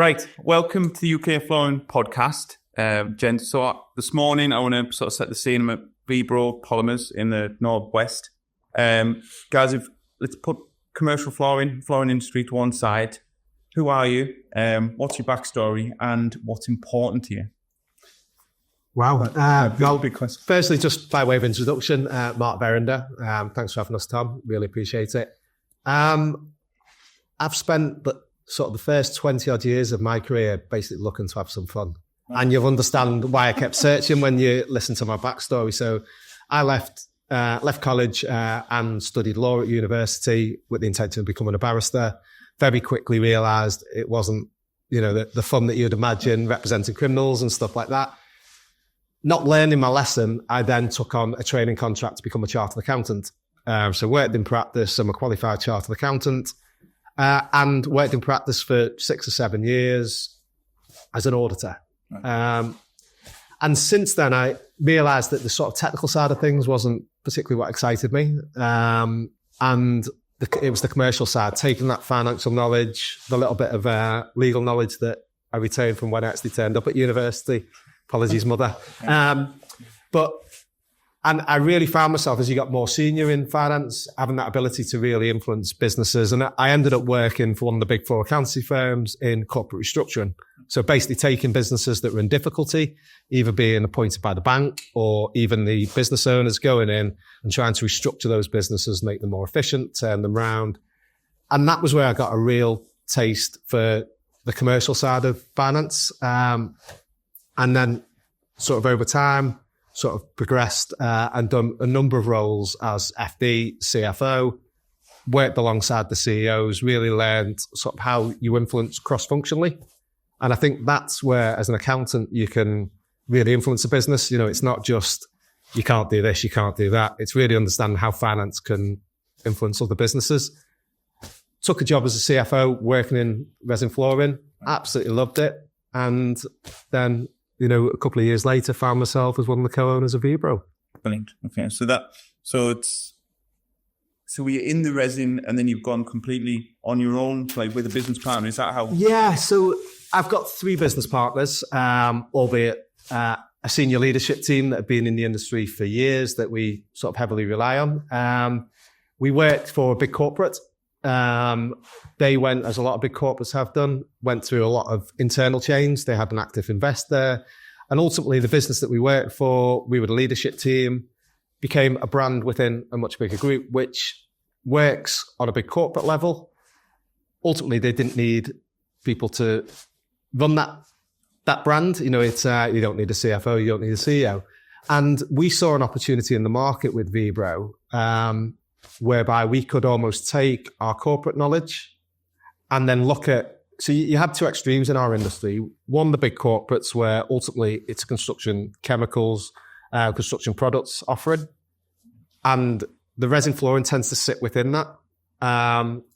Right, welcome to the UK Flooring Podcast, gents. So this morning I want to sort of set the scene. I'm at Vebro Polymers in the Northwest. Guys, let's put commercial flooring industry to one side. Who are you? What's your backstory? And what's important to you? Wow. Big question. Firstly, just by way of introduction, Mark Verinder. Thanks for having us, Tom. Really appreciate it. I've spent the first 20 odd years of my career basically looking to have some fun. And you'll understand why I kept searching when you listen to my backstory. So I left college and studied law at university with the intention of becoming a barrister. Very quickly realised it wasn't, the fun that you'd imagine, representing criminals and stuff like that. Not learning my lesson, I then took on a training contract to become a chartered accountant. So worked in practice. I'm a qualified chartered accountant, and worked in practice for 6 or 7 years as an auditor. Right. And since then, I realised that the sort of technical side of things wasn't particularly what excited me. And it was the commercial side, taking that financial knowledge, the little bit of legal knowledge that I retained from when I actually turned up at university. Apologies, mother. And I really found myself, as you got more senior in finance, having that ability to really influence businesses. And I ended up working for one of the big four accountancy firms in corporate restructuring. So basically taking businesses that were in difficulty, either being appointed by the bank or even the business owners going in and trying to restructure those businesses, make them more efficient, turn them around. And that was where I got a real taste for the commercial side of finance. And then sort of over time, sort of progressed and done a number of roles as FD, CFO, worked alongside the CEOs, really learned sort of how you influence cross-functionally. And I think that's where, as an accountant, you can really influence a business. It's not just, you can't do this, you can't do that. It's really understanding how finance can influence other businesses. Took a job as a CFO, working in resin flooring, absolutely loved it. And then, a couple of years later, found myself as one of the co-owners of Vebro. Brilliant. Okay, so we're in the resin, and then you've gone completely on your own, like with a business partner. Is that how? Yeah. So I've got 3 business partners, albeit a senior leadership team that have been in the industry for years that we sort of heavily rely on. We worked for a big corporate. They went, as a lot of big corporates have done, went through a lot of internal change. They had an active investor. And ultimately, the business that we worked for, we were the leadership team, became a brand within a much bigger group, which works on a big corporate level. Ultimately, they didn't need people to run that brand. It's you don't need a CFO, you don't need a CEO. And we saw an opportunity in the market with Vebro, whereby we could almost take our corporate knowledge and then look at, so you have 2 extremes in our industry. One, the big corporates, where ultimately it's construction chemicals, construction products offering. And the resin flooring tends to sit within that.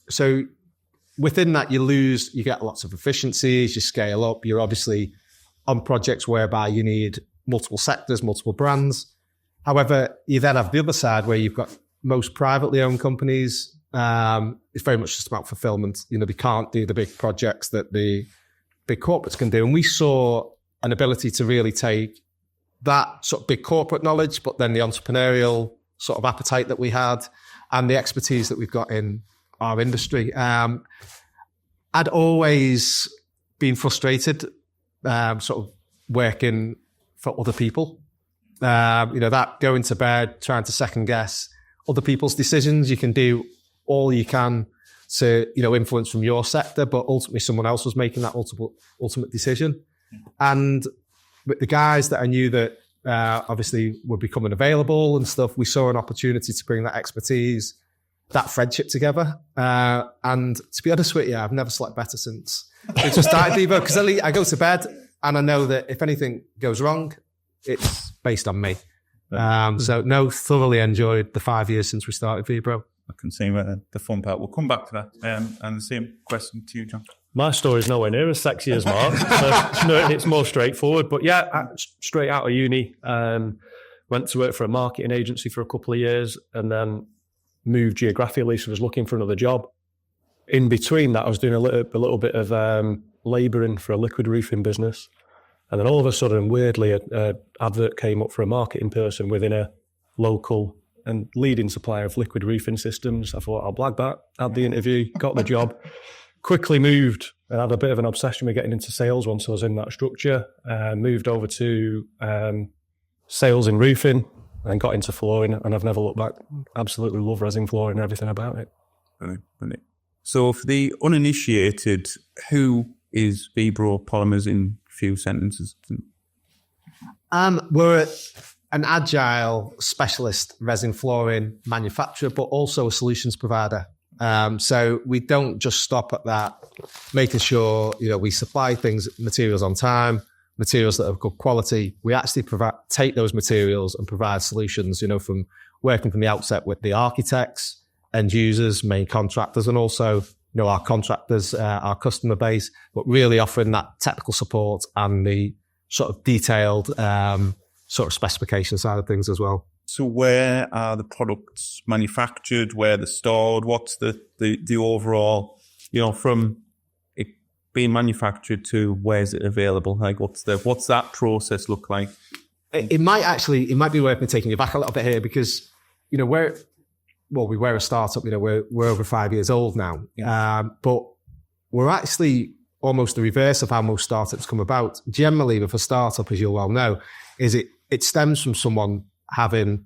So within that, you get lots of efficiencies, you scale up. You're obviously on projects whereby you need multiple sectors, multiple brands. However, you then have the other side where you've got most privately owned companies. It's very much just about fulfillment. They can't do the big projects that the big corporates can do. And we saw an ability to really take that sort of big corporate knowledge, but then the entrepreneurial sort of appetite that we had and the expertise that we've got in our industry. I'd always been frustrated, sort of working for other people. That going to bed, trying to second guess other people's decisions. You can do all you can to, influence from your sector, but ultimately someone else was making that ultimate decision. And with the guys that I knew that obviously were becoming available and stuff, we saw an opportunity to bring that expertise, that friendship together. And to be honest with you, I've never slept better since we just started Vebro, because I go to bed and I know that if anything goes wrong, it's based on me. Thoroughly enjoyed the 5 years since we started Vebro. I can see the fun part. We'll come back to that. And the same question to you, John. My story's nowhere near as sexy as Mark. So it's more straightforward. But yeah, straight out of uni, went to work for a marketing agency for a couple of years and then moved geographically, so I was looking for another job. in between that, I was doing a little bit of labouring for a liquid roofing business. And then all of a sudden, weirdly, an advert came up for a marketing person within a local and leading supplier of liquid roofing systems. I thought, I'll blag that. Had the interview, got the job, quickly moved and had a bit of an obsession with getting into sales once I was in that structure. Moved over to sales in roofing and got into flooring, and I've never looked back. Absolutely love resin flooring and everything about it. Brilliant. So for the uninitiated, who is Vebro Polymers in a few sentences? We're an agile specialist resin flooring manufacturer, but also a solutions provider. So we don't just stop at that, making sure, we supply materials on time, materials that are good quality. We actually take those materials and provide solutions, from working from the outset with the architects, end users, main contractors, and also, our contractors, our customer base, but really offering that technical support and the sort of detailed sort of specification side of things as well. So where are the products manufactured? Where they're stored? What's the overall, from it being manufactured to where's it available? Like what's that process look like? It might be worth me taking you back a little bit here because, we were a startup, we're over 5 years old now. Yeah. But we're actually almost the reverse of how most startups come about. Generally with a startup, as you'll well know, is it stems from someone having,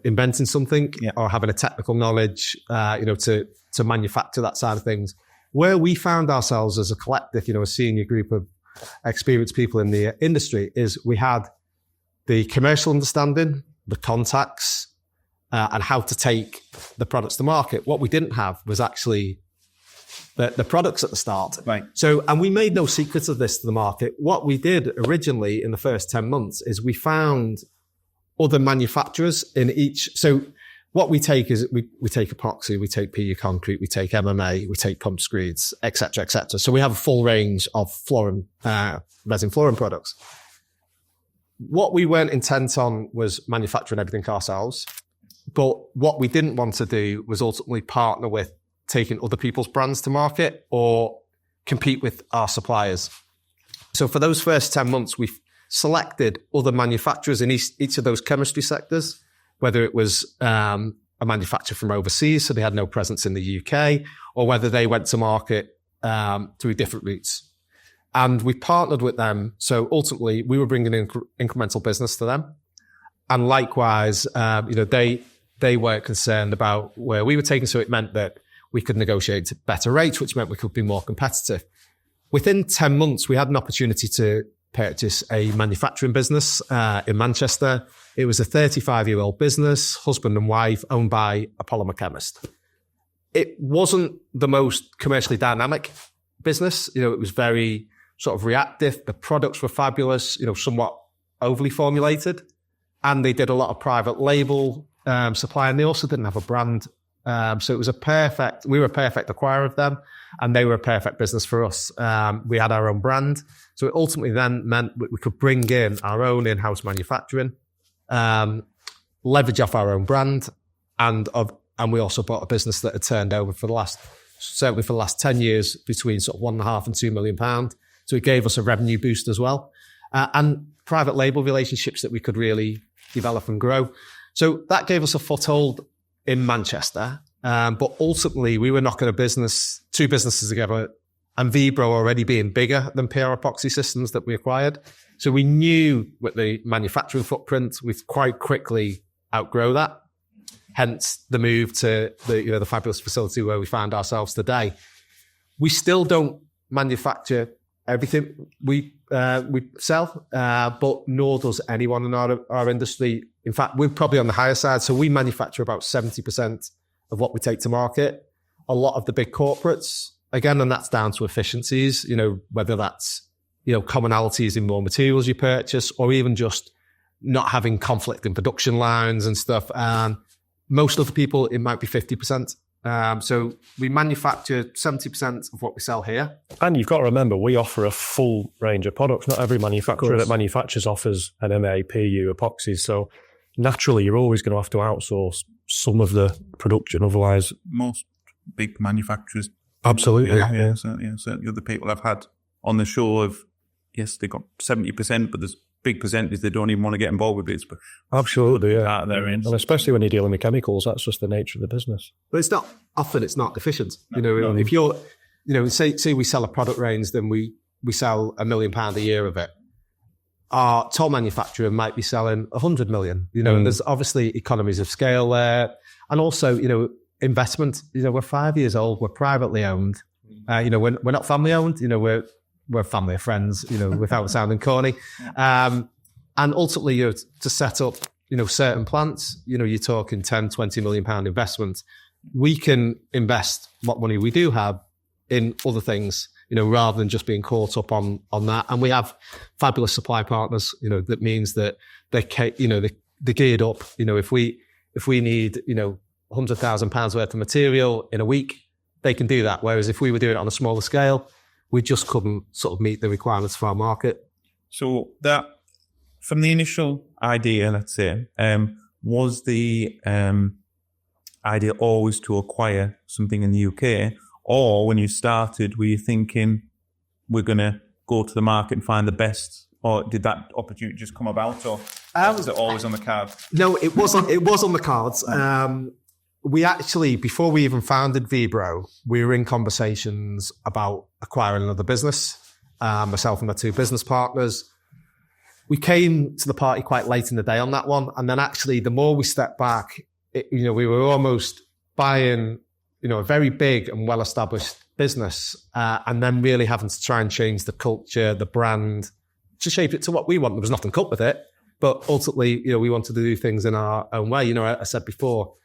inventing something or having a technical knowledge, to manufacture that side of things. Where we found ourselves as a collective, a senior group of experienced people in the industry is we had the commercial understanding, the contacts, and how to take the products to market. What we didn't have was actually the products at the start. Right. So, and we made no secrets of this to the market. What we did originally in the first 10 months is we found other manufacturers in each. So what we take is we take epoxy, we take PU concrete, we take MMA, we take pump screeds, et cetera, et cetera. So we have a full range of flooring, resin flooring products. What we weren't intent on was manufacturing everything ourselves. But what we didn't want to do was ultimately partner with taking other people's brands to market or compete with our suppliers. So for those first 10 months, we selected other manufacturers in each of those chemistry sectors, whether it was a manufacturer from overseas, so they had no presence in the UK, or whether they went to market through different routes. And we partnered with them. So ultimately, we were bringing in incremental business to them. And likewise, they weren't concerned about where we were taking. So it meant that we could negotiate better rates, which meant we could be more competitive. Within 10 months, we had an opportunity to purchase a manufacturing business in Manchester. It was a 35-year-old business, husband and wife, owned by a polymer chemist. It wasn't the most commercially dynamic business. It was very sort of reactive. The products were fabulous, somewhat overly formulated. And they did a lot of private label supply, and they also didn't have a brand. So it was we were a perfect acquirer of them, and they were a perfect business for us. We had our own brand. So it ultimately then meant we could bring in our own in-house manufacturing, leverage off our own brand, and we also bought a business that had turned over certainly for the last 10 years between sort of £1.5 and £2 million. So it gave us a revenue boost as well. And private label relationships that we could really develop and grow. So that gave us a foothold in Manchester. But ultimately, we were knocking two businesses together, and Vebro already being bigger than PR Epoxy Systems that we acquired. So we knew with the manufacturing footprint, we'd quite quickly outgrow that. Hence the move to the fabulous facility where we find ourselves today. We still don't manufacture everything we sell, but nor does anyone in our industry. In fact, we're probably on the higher side. So we manufacture about 70% of what we take to market. A lot of the big corporates, again, and that's down to efficiencies, whether that's, commonalities in more materials you purchase, or even just not having conflict in production lines and stuff. And most other people, it might be 50%. So we manufacture 70% of what we sell here. And you've got to remember, we offer a full range of products. Not every manufacturer that manufactures offers an MA, PU, epoxies. So naturally, you're always going to have to outsource some of the production. Otherwise, most big manufacturers Absolutely. Yeah. Certainly other people I've had on the show have, yes, they got 70%, but there's big percentage they don't even want to get involved with it. But absolutely, yeah. Out there, and especially when you're dealing with chemicals, that's just the nature of the business. But it's not efficient. If you're, say we sell a product range, then we sell £1 million a year of it. Our toll manufacturer might be selling 100 million. And there's obviously economies of scale there, and also investment. We're 5 years old. We're privately owned. We're not family owned. We're a family of friends, without sounding corny. And ultimately, to set up, certain plants, you're talking 10, 20 million pound investment. We can invest what money we do have in other things, rather than just being caught up on that. And we have fabulous supply partners, that means that they're geared up. If we need, £100,000 worth of material in a week, they can do that. Whereas if we were doing it on a smaller scale, we just couldn't sort of meet the requirements of our market. So that, from the initial idea, let's say, was the idea always to acquire something in the UK? Or when you started, were you thinking we're going to go to the market and find the best? Or did that opportunity just come about? Or was it always on the cards? No, it was on the cards. We actually, before we even founded Vebro, we were in conversations about acquiring another business, myself and my two business partners. We came to the party quite late in the day on that one. And then actually, the more we stepped back, we were almost buying, a very big and well-established business, and then really having to try and change the culture, the brand, to shape it to what we want. There was nothing cut with it, but ultimately, we wanted to do things in our own way. I said before,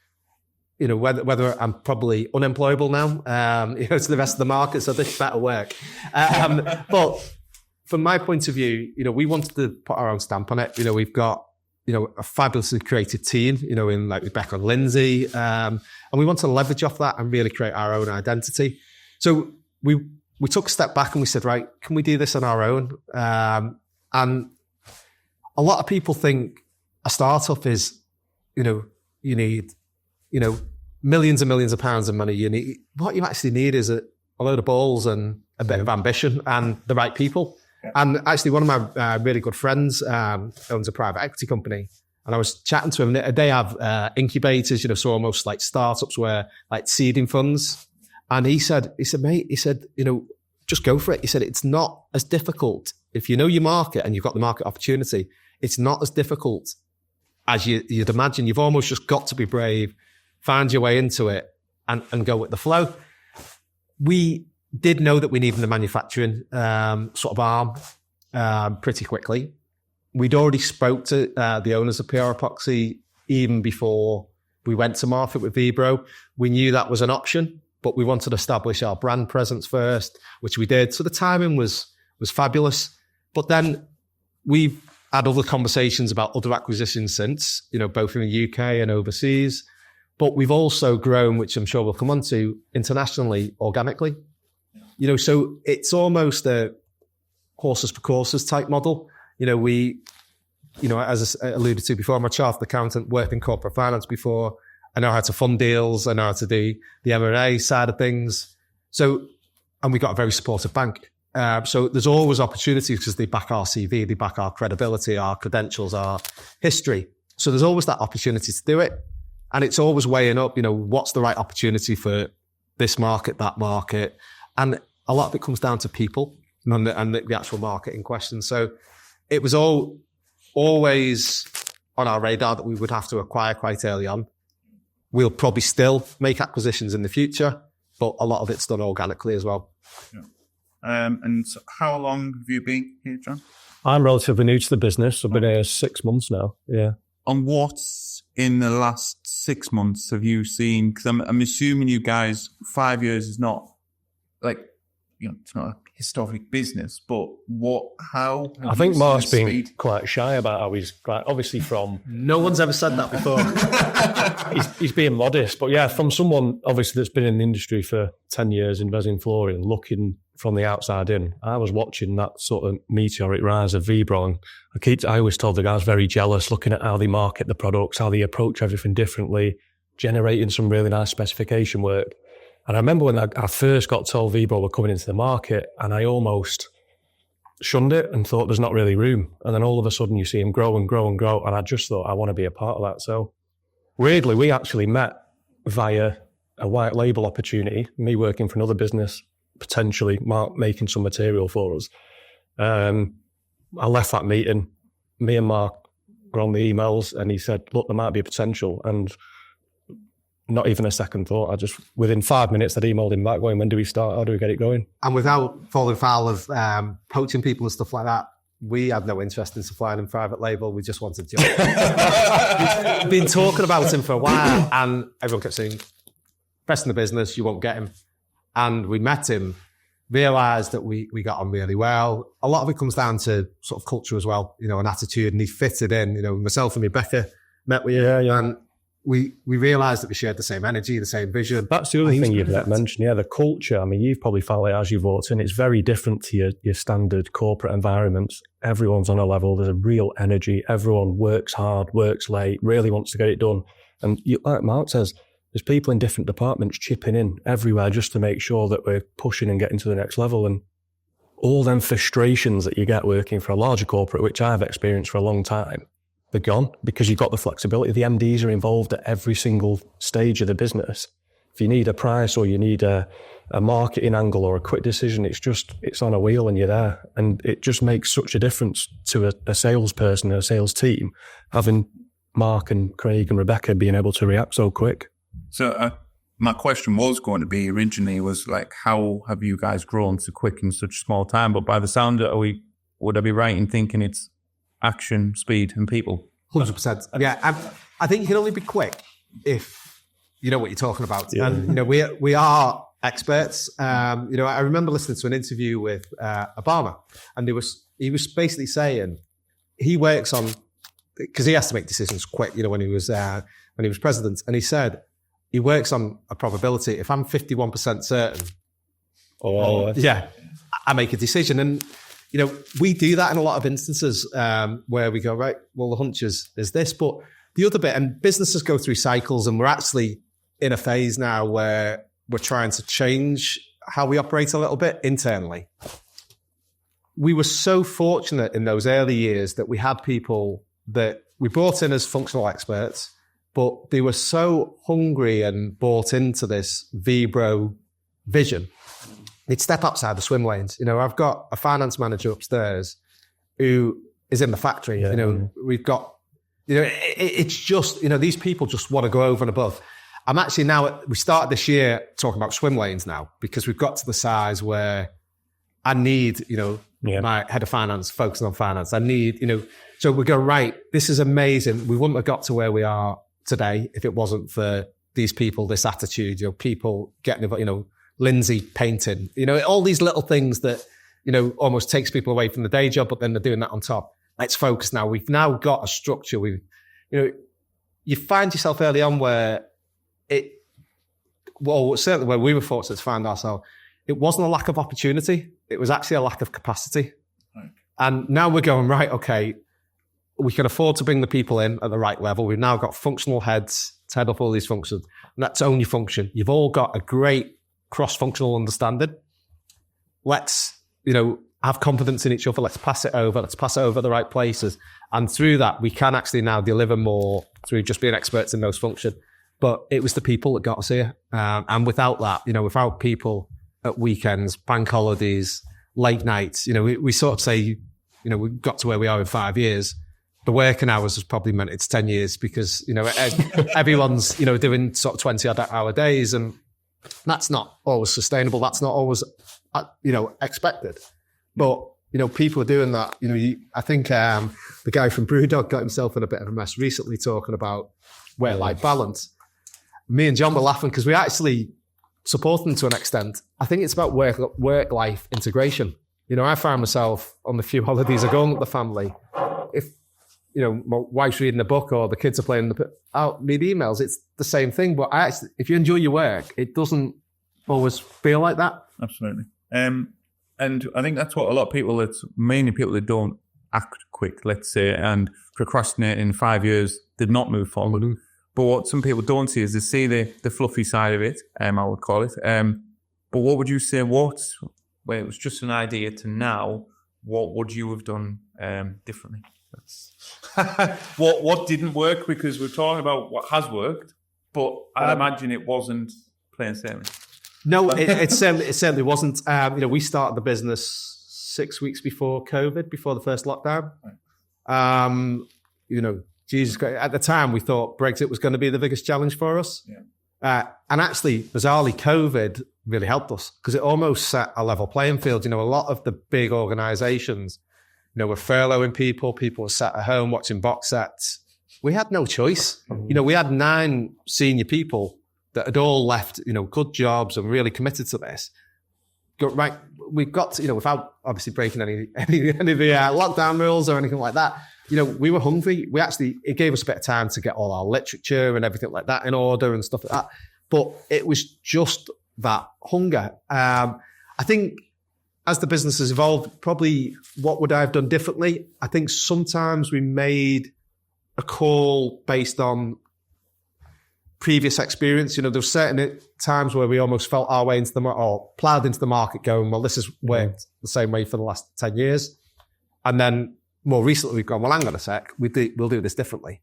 whether I'm probably unemployable now, to the rest of the market, so this better work. But from my point of view, we wanted to put our own stamp on it. We've got, a fabulously creative team, in like Rebecca and Lindsay, and we want to leverage off that and really create our own identity. So we took a step back and we said, right, can we do this on our own? And a lot of people think a startup is, you need, millions and millions of pounds of money. What you actually need is a load of balls and a bit of ambition and the right people. Yeah. And actually, one of my really good friends owns a private equity company. And I was chatting to him. They have incubators, so almost like startups where like seeding funds. And he said, mate, just go for it. He said, it's not as difficult. If you know your market and you've got the market opportunity, it's not as difficult as you'd imagine. You've almost just got to be brave, find your way into it and go with the flow. We did know that we needed the manufacturing sort of arm pretty quickly. We'd already spoke to the owners of PR Epoxy even before we went to market with Vebro. We knew that was an option, but we wanted to establish our brand presence first, which we did. So the timing was fabulous. But then we've had other conversations about other acquisitions since, both in the UK and overseas. But we've also grown, which I'm sure we'll come on to, internationally, organically. So it's almost a horses for courses type model. As I alluded to before, I'm a chartered accountant, worked in corporate finance before. I know how to fund deals. I know how to do the M&A side of things. And we got a very supportive bank. So there's always opportunities because they back our CV, they back our credibility, our credentials, our history. So there's always that opportunity to do it. And it's always weighing up, what's the right opportunity for this market, that market. And a lot of it comes down to people and the actual market in question. So it was always on our radar that we would have to acquire quite early on. We'll probably still make acquisitions in the future, but a lot of it's done organically as well. Yeah. And so how long have you been here, John? I'm relatively new to the business. I've been here 6 months now. Yeah. And what in the last 6 months have you seen? Because I'm assuming you guys, 5 years is not like, it's not a historic business, but how? I think Mark's been quite shy about how he's obviously from. No one's ever said that before. he's being modest, but yeah, from someone obviously that's been in the industry for 10 years in resin flooring, looking from the outside in, I was watching that sort of meteoric rise of Vebro, and I always told the guys very jealous, looking at how they market the products, how they approach everything differently, generating some really nice specification work. And I remember when I first got told Vebro were coming into the market, and I almost shunned it and thought there's not really room. And then all of a sudden you see them grow and grow and grow. And I just thought I want to be a part of that. So weirdly, we actually met via a white label opportunity, me working for another business, potentially Mark making some material for us. I left that meeting, me and Mark were on the emails, and he said, look, there might be a potential. And not even a second thought. I just, within 5 minutes, I'd emailed him back going, when do we start? How do we get it going? And without falling foul of poaching people and stuff like that, we had no interest in supplying him private label. We just wanted to. We've been talking about him for a while, and everyone kept saying, best in the business, you won't get him. And we met him, realised that we got on really well. A lot of it comes down to sort of culture as well, you know, an attitude, and he fitted in. You know, myself and Rebecca met with you, and we realised that we shared the same energy, the same vision. That's the other thing you've mentioned, the culture. I mean, you've probably felt it as you've walked in. It's very different to your standard corporate environments. Everyone's on a level. There's a real energy. Everyone works hard, works late, really wants to get it done. And like Mark says, there's people in different departments chipping in everywhere just to make sure that we're pushing and getting to the next level. And all them frustrations that you get working for a larger corporate, which I've experienced for a long time, they're gone because you've got the flexibility. The MDs are involved at every single stage of the business. If you need a price or you need a marketing angle or a quick decision, it's on a wheel and you're there. And it just makes such a difference to a salesperson and a sales team, having Mark and Craig and Rebecca being able to react so quick. So my question was going to be originally was like, how have you guys grown so quick in such a small time? But by the sound of it, would I be right in thinking it's action, speed, and people? 100%. Yeah, I think you can only be quick if you know what you're talking about. Yeah. And, you know, we are experts. You know, I remember listening to an interview with Obama, and he was basically saying he works on, because he has to make decisions quick, you know, when he was president. And he said he works on a probability. If I'm 51% certain, I make a decision. And you know, we do that in a lot of instances where we go, right, well, the hunch is this. But the other bit, and businesses go through cycles, and we're actually in a phase now where we're trying to change how we operate a little bit internally. We were so fortunate in those early years that we had people that we brought in as functional experts, but they were so hungry and bought into this Vebro vision. They'd step outside the swim lanes. You know, I've got a finance manager upstairs who is in the factory. Yeah, you know, we've got, you know, it's just, you know, these people just want to go over and above. I'm actually now, we started this year talking about swim lanes now, because we've got to the size where I need, you know, my head of finance focusing on finance. I need, you know, so we go, right, this is amazing. We wouldn't have got to where we are today if it wasn't for these people, this attitude, you know, people getting, you know, Lindsay painting, you know, all these little things that, you know, almost takes people away from the day job, but then they're doing that on top. Let's focus now. We've now got a structure. You know, you find yourself early on where certainly where we were fortunate to find ourselves, it wasn't a lack of opportunity. It was actually a lack of capacity. Right. And now we're going, right, okay, we can afford to bring the people in at the right level. We've now got functional heads to head up all these functions. And that's only function. You've all got a great cross-functional understanding. Let's, you know, have confidence in each other. Let's pass it over. Let's pass it over the right places. And through that, we can actually now deliver more through just being experts in those functions. But it was the people that got us here. And without that, you know, without people at weekends, bank holidays, late nights, you know, we sort of say, you know, we got to where we are in 5 years. The working hours has probably meant it's 10 years because, you know, everyone's, you know, doing sort of 20-hour days, and that's not always sustainable. That's not always, you know, expected. But, you know, people are doing that. You know, I think the guy from Brewdog got himself in a bit of a mess recently talking about work-life balance. Me and John were laughing because we actually support them to an extent. I think it's about work-life integration. You know, I find myself on the few holidays I go on with the family, if, you know, my wife's reading a book or the kids are playing I'll read emails. It's the same thing. But if you enjoy your work, it doesn't always feel like that. Absolutely. And I think that's what a lot of people, it's mainly people that don't act quick, let's say, and procrastinate in 5 years, did not move forward. Mm-hmm. But what some people don't see is they see the fluffy side of it, I would call it. But what would you say, where it was just an idea to now, what would you have done differently? What didn't work? Because we're talking about what has worked, but I imagine it wasn't plain sailing. No, it certainly wasn't. We started the business 6 weeks before COVID, before the first lockdown. Jesus Christ, at the time we thought Brexit was going to be the biggest challenge for us. Yeah. And actually, bizarrely, COVID really helped us because it almost set a level playing field. A lot of the big organizations, were furloughing people were sat at home watching box sets. We had no choice. We had 9 senior people that had all left, good jobs and really committed to this. We've got to, without obviously breaking any of the lockdown rules or anything like that, we were hungry. It gave us a bit of time to get all our literature and everything like that in order and stuff like that. But it was just that hunger. I think as the business has evolved, probably what would I have done differently? I think sometimes we made a call based on previous experience. There were certain times where we almost felt our way into or ploughed into the market going, well, this has worked the same way for the last 10 years. And then more recently, we've gone, well, hang on a sec, we'll do this differently.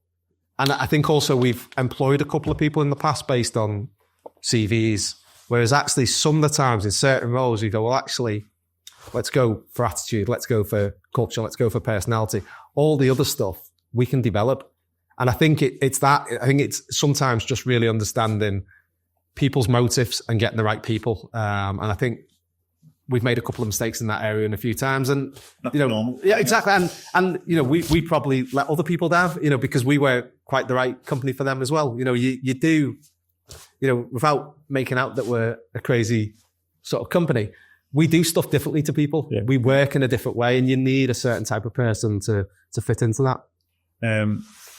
And I think also we've employed a couple of people in the past based on CVs, whereas actually some of the times in certain roles, you go, well, actually, let's go for attitude, let's go for culture, let's go for personality. All the other stuff we can develop. And I think it's that. I think it's sometimes just really understanding people's motives and getting the right people. And I think we've made a couple of mistakes in that area and a few times. And, That's normal. Yeah, exactly. And we probably let other people down, because we were quite the right company for them as well. You do, without making out that we're a crazy sort of company, we do stuff differently to people. Yeah. We work in a different way, and you need a certain type of person to fit into that.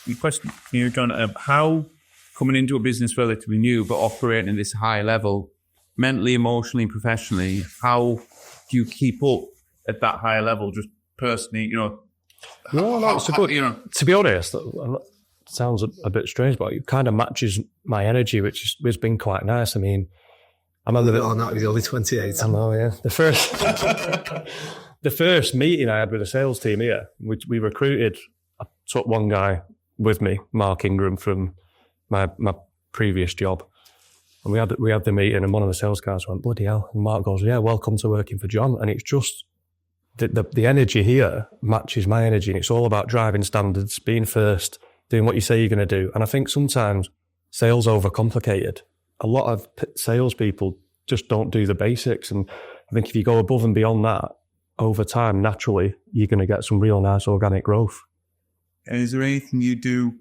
Your question, John, how coming into a business relatively new, but operating at this high level, mentally, emotionally, professionally, how do you keep up at that higher level, just personally, No, it's a good, to be honest, it sounds a bit strange, but it kind of matches my energy, which has been quite nice. I mean, I'm a little bit... not, he's only 28. I know, yeah. The first meeting I had with the sales team here, we recruited, I took one guy with me, Mark Ingram, from my previous job. And we had the meeting, and one of the sales guys went, bloody hell. And Mark goes, yeah, welcome to working for John. And it's just, the energy here matches my energy. And it's all about driving standards, being first, doing what you say you're going to do. And I think sometimes sales overcomplicated. A lot of salespeople just don't do the basics. And I think if you go above and beyond that, over time, naturally, you're going to get some real nice organic growth. And is there anything you do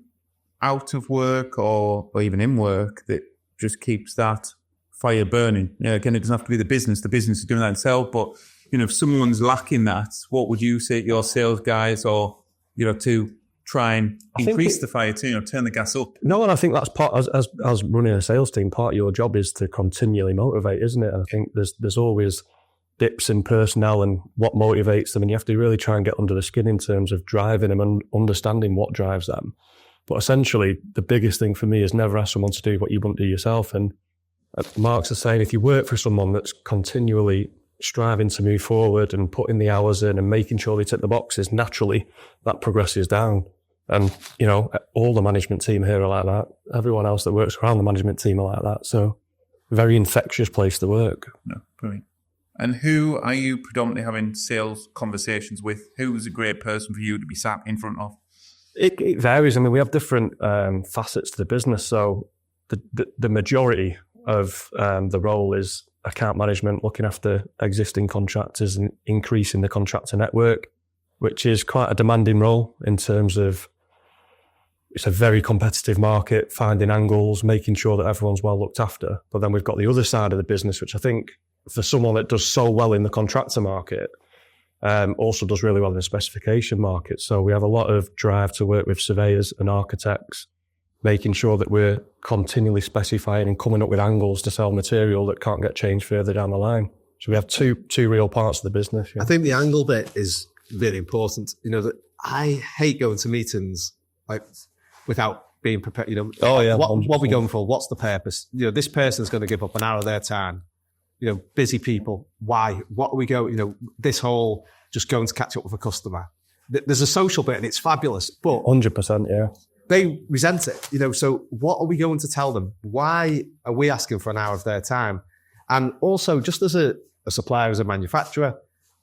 out of work or even in work that just keeps that fire burning? Again, it doesn't have to be the business is doing that itself, but if someone's lacking that, what would you say to your sales guys or to try and increase the fire to turn the gas up? No, and I think that's part, as running a sales team, part of your job is to continually motivate, isn't it? And I think there's always dips in personnel and what motivates them, and you have to really try and get under the skin in terms of driving them and understanding what drives them. But essentially, the biggest thing for me is never ask someone to do what you won't do yourself. And Mark's the saying, if you work for someone that's continually striving to move forward and putting the hours in and making sure they tick the boxes, naturally that progresses down. And, all the management team here are like that. Everyone else that works around the management team are like that. So very infectious place to work. No, brilliant. And who are you predominantly having sales conversations with? Who is a great person for you to be sat in front of? It varies. I mean, we have different facets to the business. So the majority of the role is account management, looking after existing contractors and increasing the contractor network, which is quite a demanding role in terms of it's a very competitive market, finding angles, making sure that everyone's well looked after. But then we've got the other side of the business, which I think for someone that does so well in the contractor market, also does really well in the specification market. So we have a lot of drive to work with surveyors and architects, making sure that we're continually specifying and coming up with angles to sell material that can't get changed further down the line. So we have two real parts of the business. Yeah. I think the angle bit is really important. That I hate going to meetings without being prepared, what are we going for? What's the purpose? This person's going to give up an hour of their time. Busy people. Why? What are we going, this whole just going to catch up with a customer. There's a social bit and it's fabulous, but 100%, yeah. They resent it, so what are we going to tell them? Why are we asking for an hour of their time? And also, just as a supplier, as a manufacturer,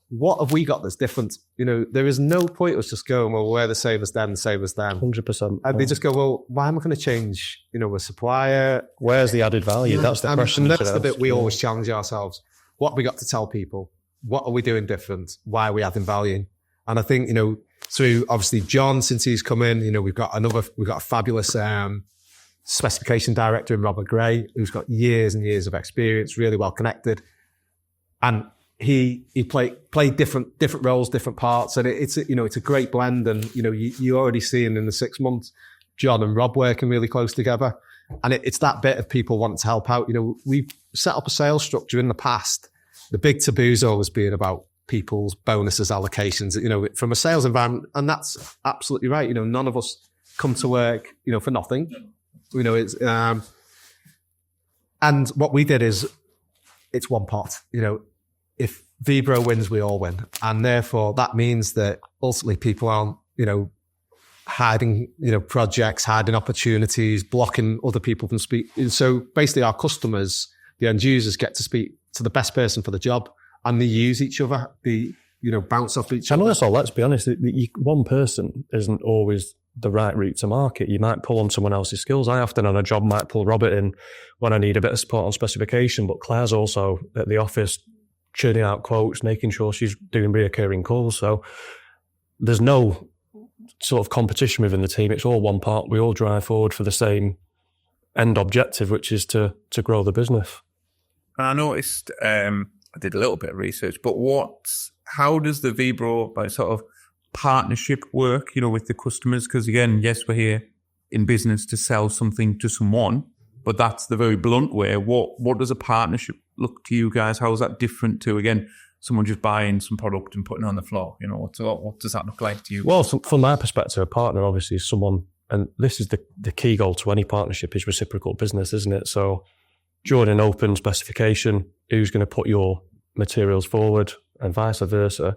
what have we got that's different? There is no point us just going, well, we're the same as them, same as them. 100%. And they just go, well, why am I going to change, a supplier? Where's the added value? That's the question. And that's the bit we always challenge ourselves. What have we got to tell people? What are we doing different? Why are we adding value? And I think, through obviously John, since he's come in, we've got a fabulous specification director in Robert Gray, who's got years and years of experience, really well connected. And he played different roles, different parts. And it's a great blend. And, you already seeing in the 6 months, John and Rob working really close together. And it's that bit of people wanting to help out. We've set up a sales structure in the past. The big taboo's always been about people's bonuses, allocations, from a sales environment. And that's absolutely right. None of us come to work, for nothing. It's, and what we did is it's one pot, if Vebro wins, we all win. And therefore that means that ultimately people aren't, hiding, projects, hiding opportunities, blocking other people from speaking. So basically our customers, the end users, get to speak to the best person for the job, and they use each other, they, bounce off each other. And also, let's be honest, one person isn't always the right route to market. You might pull on someone else's skills. I often on a job might pull Robert in when I need a bit of support on specification, but Claire's also at the office churning out quotes, making sure she's doing reoccurring calls. So there's no sort of competition within the team. It's all one part. We all drive forward for the same end objective, which is to grow the business. And I noticed, I did a little bit of research, but how does the Vebro sort of partnership work, with the customers? Because again, yes, we're here in business to sell something to someone, but that's the very blunt way. What does a partnership look to you guys? How is that different to, again, someone just buying some product and putting it on the floor? What does that look like to you? Well, from my perspective, a partner obviously is someone, and this is the key goal to any partnership, is reciprocal business, isn't it? So during an open specification, who's going to put your materials forward and vice versa?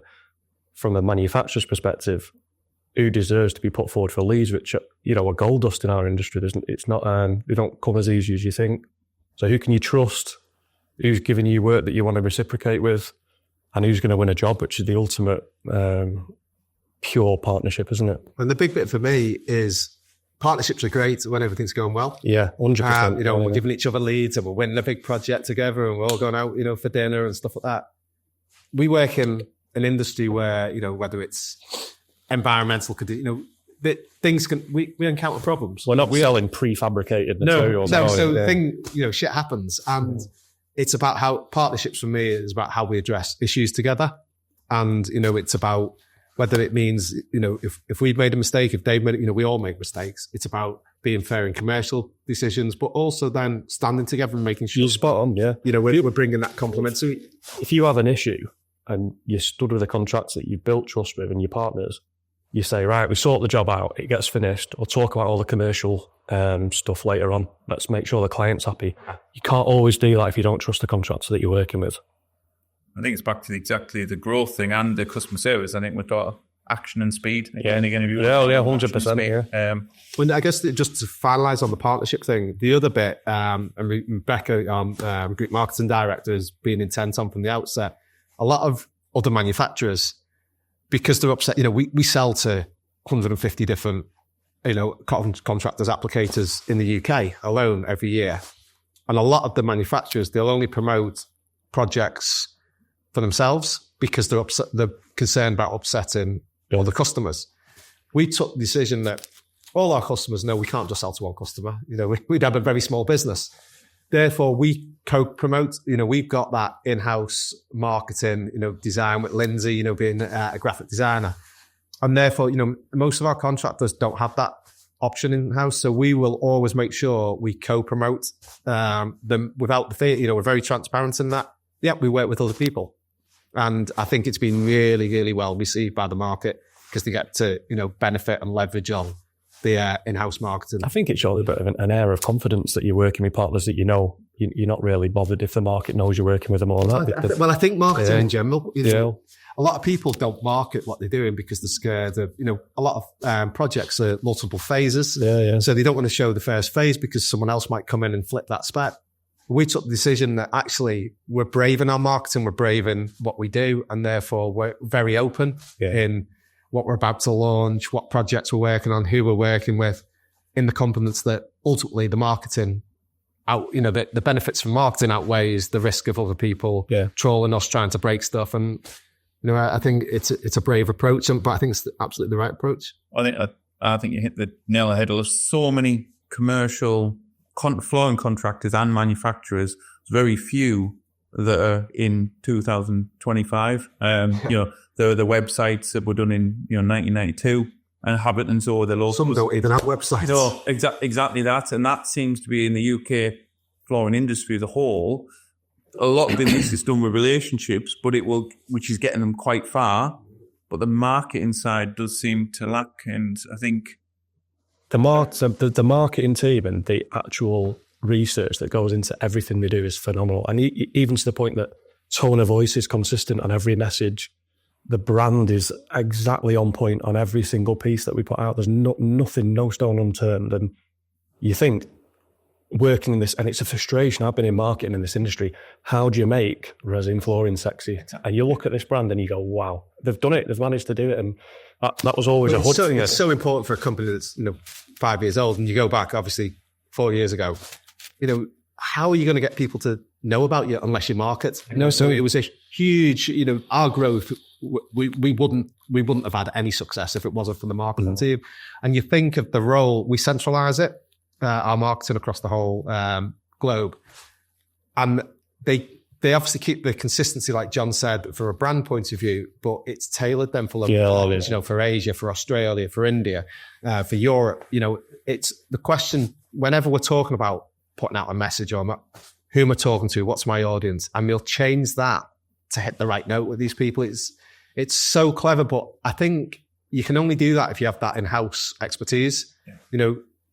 From a manufacturer's perspective, who deserves to be put forward for leads, which are gold dust in our industry. It's not, they don't come as easy as you think. So who can you trust? Who's giving you work that you want to reciprocate with? And who's going to win a job, which is the ultimate pure partnership, isn't it? And the big bit for me is partnerships are great when everything's going well. Yeah, 100%. We're giving each other leads and we're winning a big project together and we're all going out, for dinner and stuff like that. We work in an industry where, whether it's environmental, things we encounter problems. We're not selling prefabricated materials. Shit happens. And it's about how partnerships for me is about how we address issues together. And, it's about whether it means, if we've made a mistake, if they've made it, we all make mistakes. It's about being fair in commercial decisions, but also then standing together and making sure. You're spot on, yeah. We're bringing that compliment. So if you have an issue and you stood with a contractor that you've built trust with and your partners, you say, right, we sort the job out, it gets finished, we'll talk about all the commercial stuff later on. Let's make sure the client's happy. You can't always do that if you don't trust the contractor that you're working with. I think it's back to exactly the growth thing and the customer service. I think we've got action and speed. If you 100%. Yeah. Well, I guess just to finalise on the partnership thing, the other bit, and Rebecca, Group Marketing Director, has been intent on from the outset. A lot of other manufacturers, because they're upset, we sell to 150 different, contractors, applicators in the UK alone every year. And a lot of the manufacturers, they'll only promote projects for themselves because they're concerned about upsetting all the customers. We took the decision that all our customers know we can't just sell to one customer. We'd have a very small business. Therefore, we co-promote, we've got that in-house marketing, design with Lindsay, being a graphic designer. And therefore, most of our contractors don't have that option in-house. So we will always make sure we co-promote them without the fear. We're very transparent in that. Yeah, we work with other people. And I think it's been really, really well received by the market because they get to, benefit and leverage on the in-house marketing. I think it shows a bit of an air of confidence that you're working with partners that you're not really bothered if the market knows you're working with them or not. I think marketing in general, a lot of people don't market what they're doing because they're scared of, a lot of projects are multiple phases. So they don't want to show the first phase because someone else might come in and flip that spec. We took the decision that actually we're brave in our marketing, we're brave in what we do, and therefore we're very open in what we're about to launch, what projects we're working on, who we're working with, in the confidence that ultimately the marketing the benefits from marketing outweighs the risk of other people trolling us, trying to break stuff. And I think it's a brave approach, but I think it's absolutely the right approach. I think you hit the nail on the head. There's so many commercial flooring contractors and manufacturers. There's very few that are in 2025. The websites that were done in 1992 and Habitants or the locals. Some don't even have websites. No, exactly that, and that seems to be in the UK flooring industry as a whole. A lot of this is done with relationships, which is getting them quite far. But the marketing side does seem to lack, and I think the marketing team and the actual research that goes into everything they do is phenomenal, and even to the point that tone of voice is consistent on every message. The brand is exactly on point on every single piece that we put out. There's nothing, no stone unturned. And you think, working in this, and it's a frustration. I've been in marketing in this industry. How do you make resin flooring sexy? And you look at this brand and you go, wow, they've done it. They've managed to do it. And that was always a hood thing. It's so important for a company that's 5 years old, and you go back, obviously, 4 years ago. How are you going to get people to know about you unless you market? So it was a huge, our growth. We wouldn't have had any success if it wasn't for the marketing team. And you think of the role, we centralize it, our marketing across the whole globe. And they obviously keep the consistency, like John said, for a brand point of view, but it's tailored then for local, for Asia, for Australia, for India, for Europe. It's the question whenever we're talking about putting out a message or who am I talking to, what's my audience, and we'll change that to hit the right note with these people. It's so clever, but I think you can only do that if you have that in-house expertise.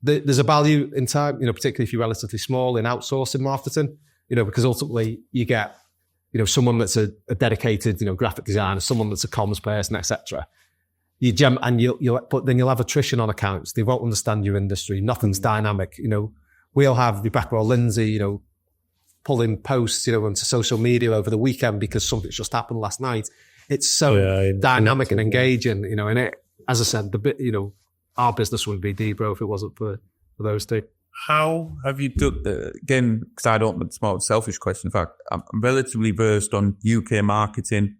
There's a value in time, particularly if you're relatively small, in outsourcing marketing, because ultimately you get, someone that's a dedicated, graphic designer, someone that's a comms person, etc. But then you'll have attrition on accounts. They won't understand your industry. Nothing's dynamic. We'll have Rebecca or Lindsay, pulling posts, onto social media over the weekend because something's just happened last night. It's so dynamic and engaging, and it, as I said, our business wouldn't be Vebro if it wasn't for those two. How have you done, again, because I don't, it's more a selfish question. In fact, I'm relatively versed on UK marketing,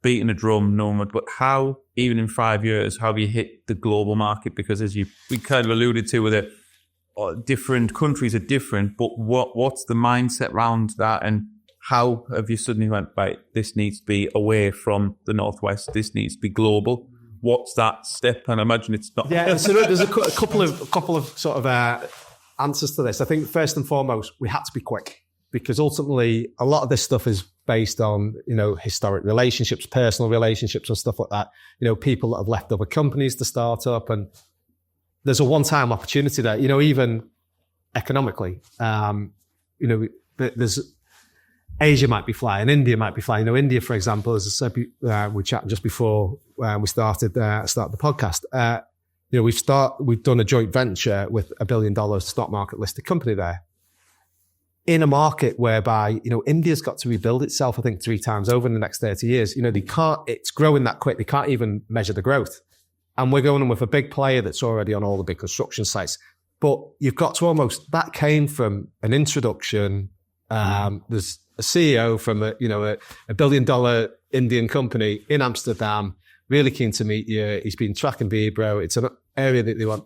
beating a drum, but how, even in 5 years, how have you hit the global market? Because as we kind of alluded to with it, different countries are different, but what's the mindset around that, and how have you suddenly went, right, this needs to be away from the Northwest, this needs to be global? What's that step? And I imagine it's not. Yeah, so there's a couple of sort of answers to this. I think first and foremost, we had to be quick because ultimately a lot of this stuff is based on, historic relationships, personal relationships and stuff like that. People that have left other companies to start up, and there's a one-time opportunity there, even economically. There's Asia might be flying, India might be flying. India, for example, as I said, we chatted just before we started the podcast. We've done a joint venture with $1 billion stock market listed company there in a market whereby, India's got to rebuild itself, I think 3 times over in the next 30 years. It's growing that quick. They can't even measure the growth. And we're going in with a big player that's already on all the big construction sites. But you've got to that came from an introduction. There's a CEO from a $1 billion Indian company in Amsterdam, really keen to meet you. He's been tracking Vebro. It's an area that they want.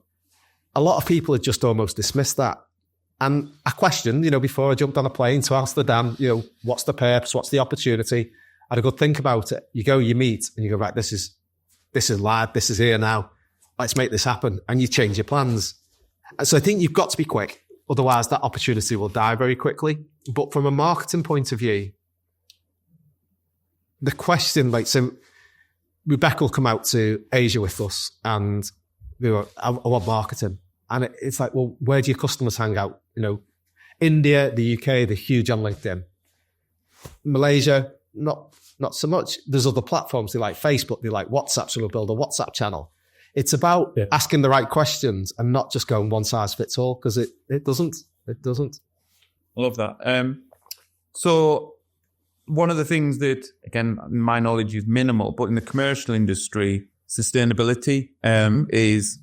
A lot of people had just almost dismissed that. And I questioned, before I jumped on a plane to Amsterdam, what's the purpose? What's the opportunity? I had a good think about it. You go, you meet, and you go, right, this is live. This is here now. Let's make this happen. And you change your plans. So I think you've got to be quick. Otherwise, that opportunity will die very quickly. But from a marketing point of view, the question, so Rebecca will come out to Asia with us, and I want marketing. And it's like, well, where do your customers hang out? India, the UK, they're huge on LinkedIn. Malaysia, not so much. There's other platforms. They like Facebook, they like WhatsApp, so we'll build a WhatsApp channel. It's about asking the right questions and not just going one size fits all, because it doesn't. It doesn't. I love that. So one of the things that, again, my knowledge is minimal, but in the commercial industry, sustainability is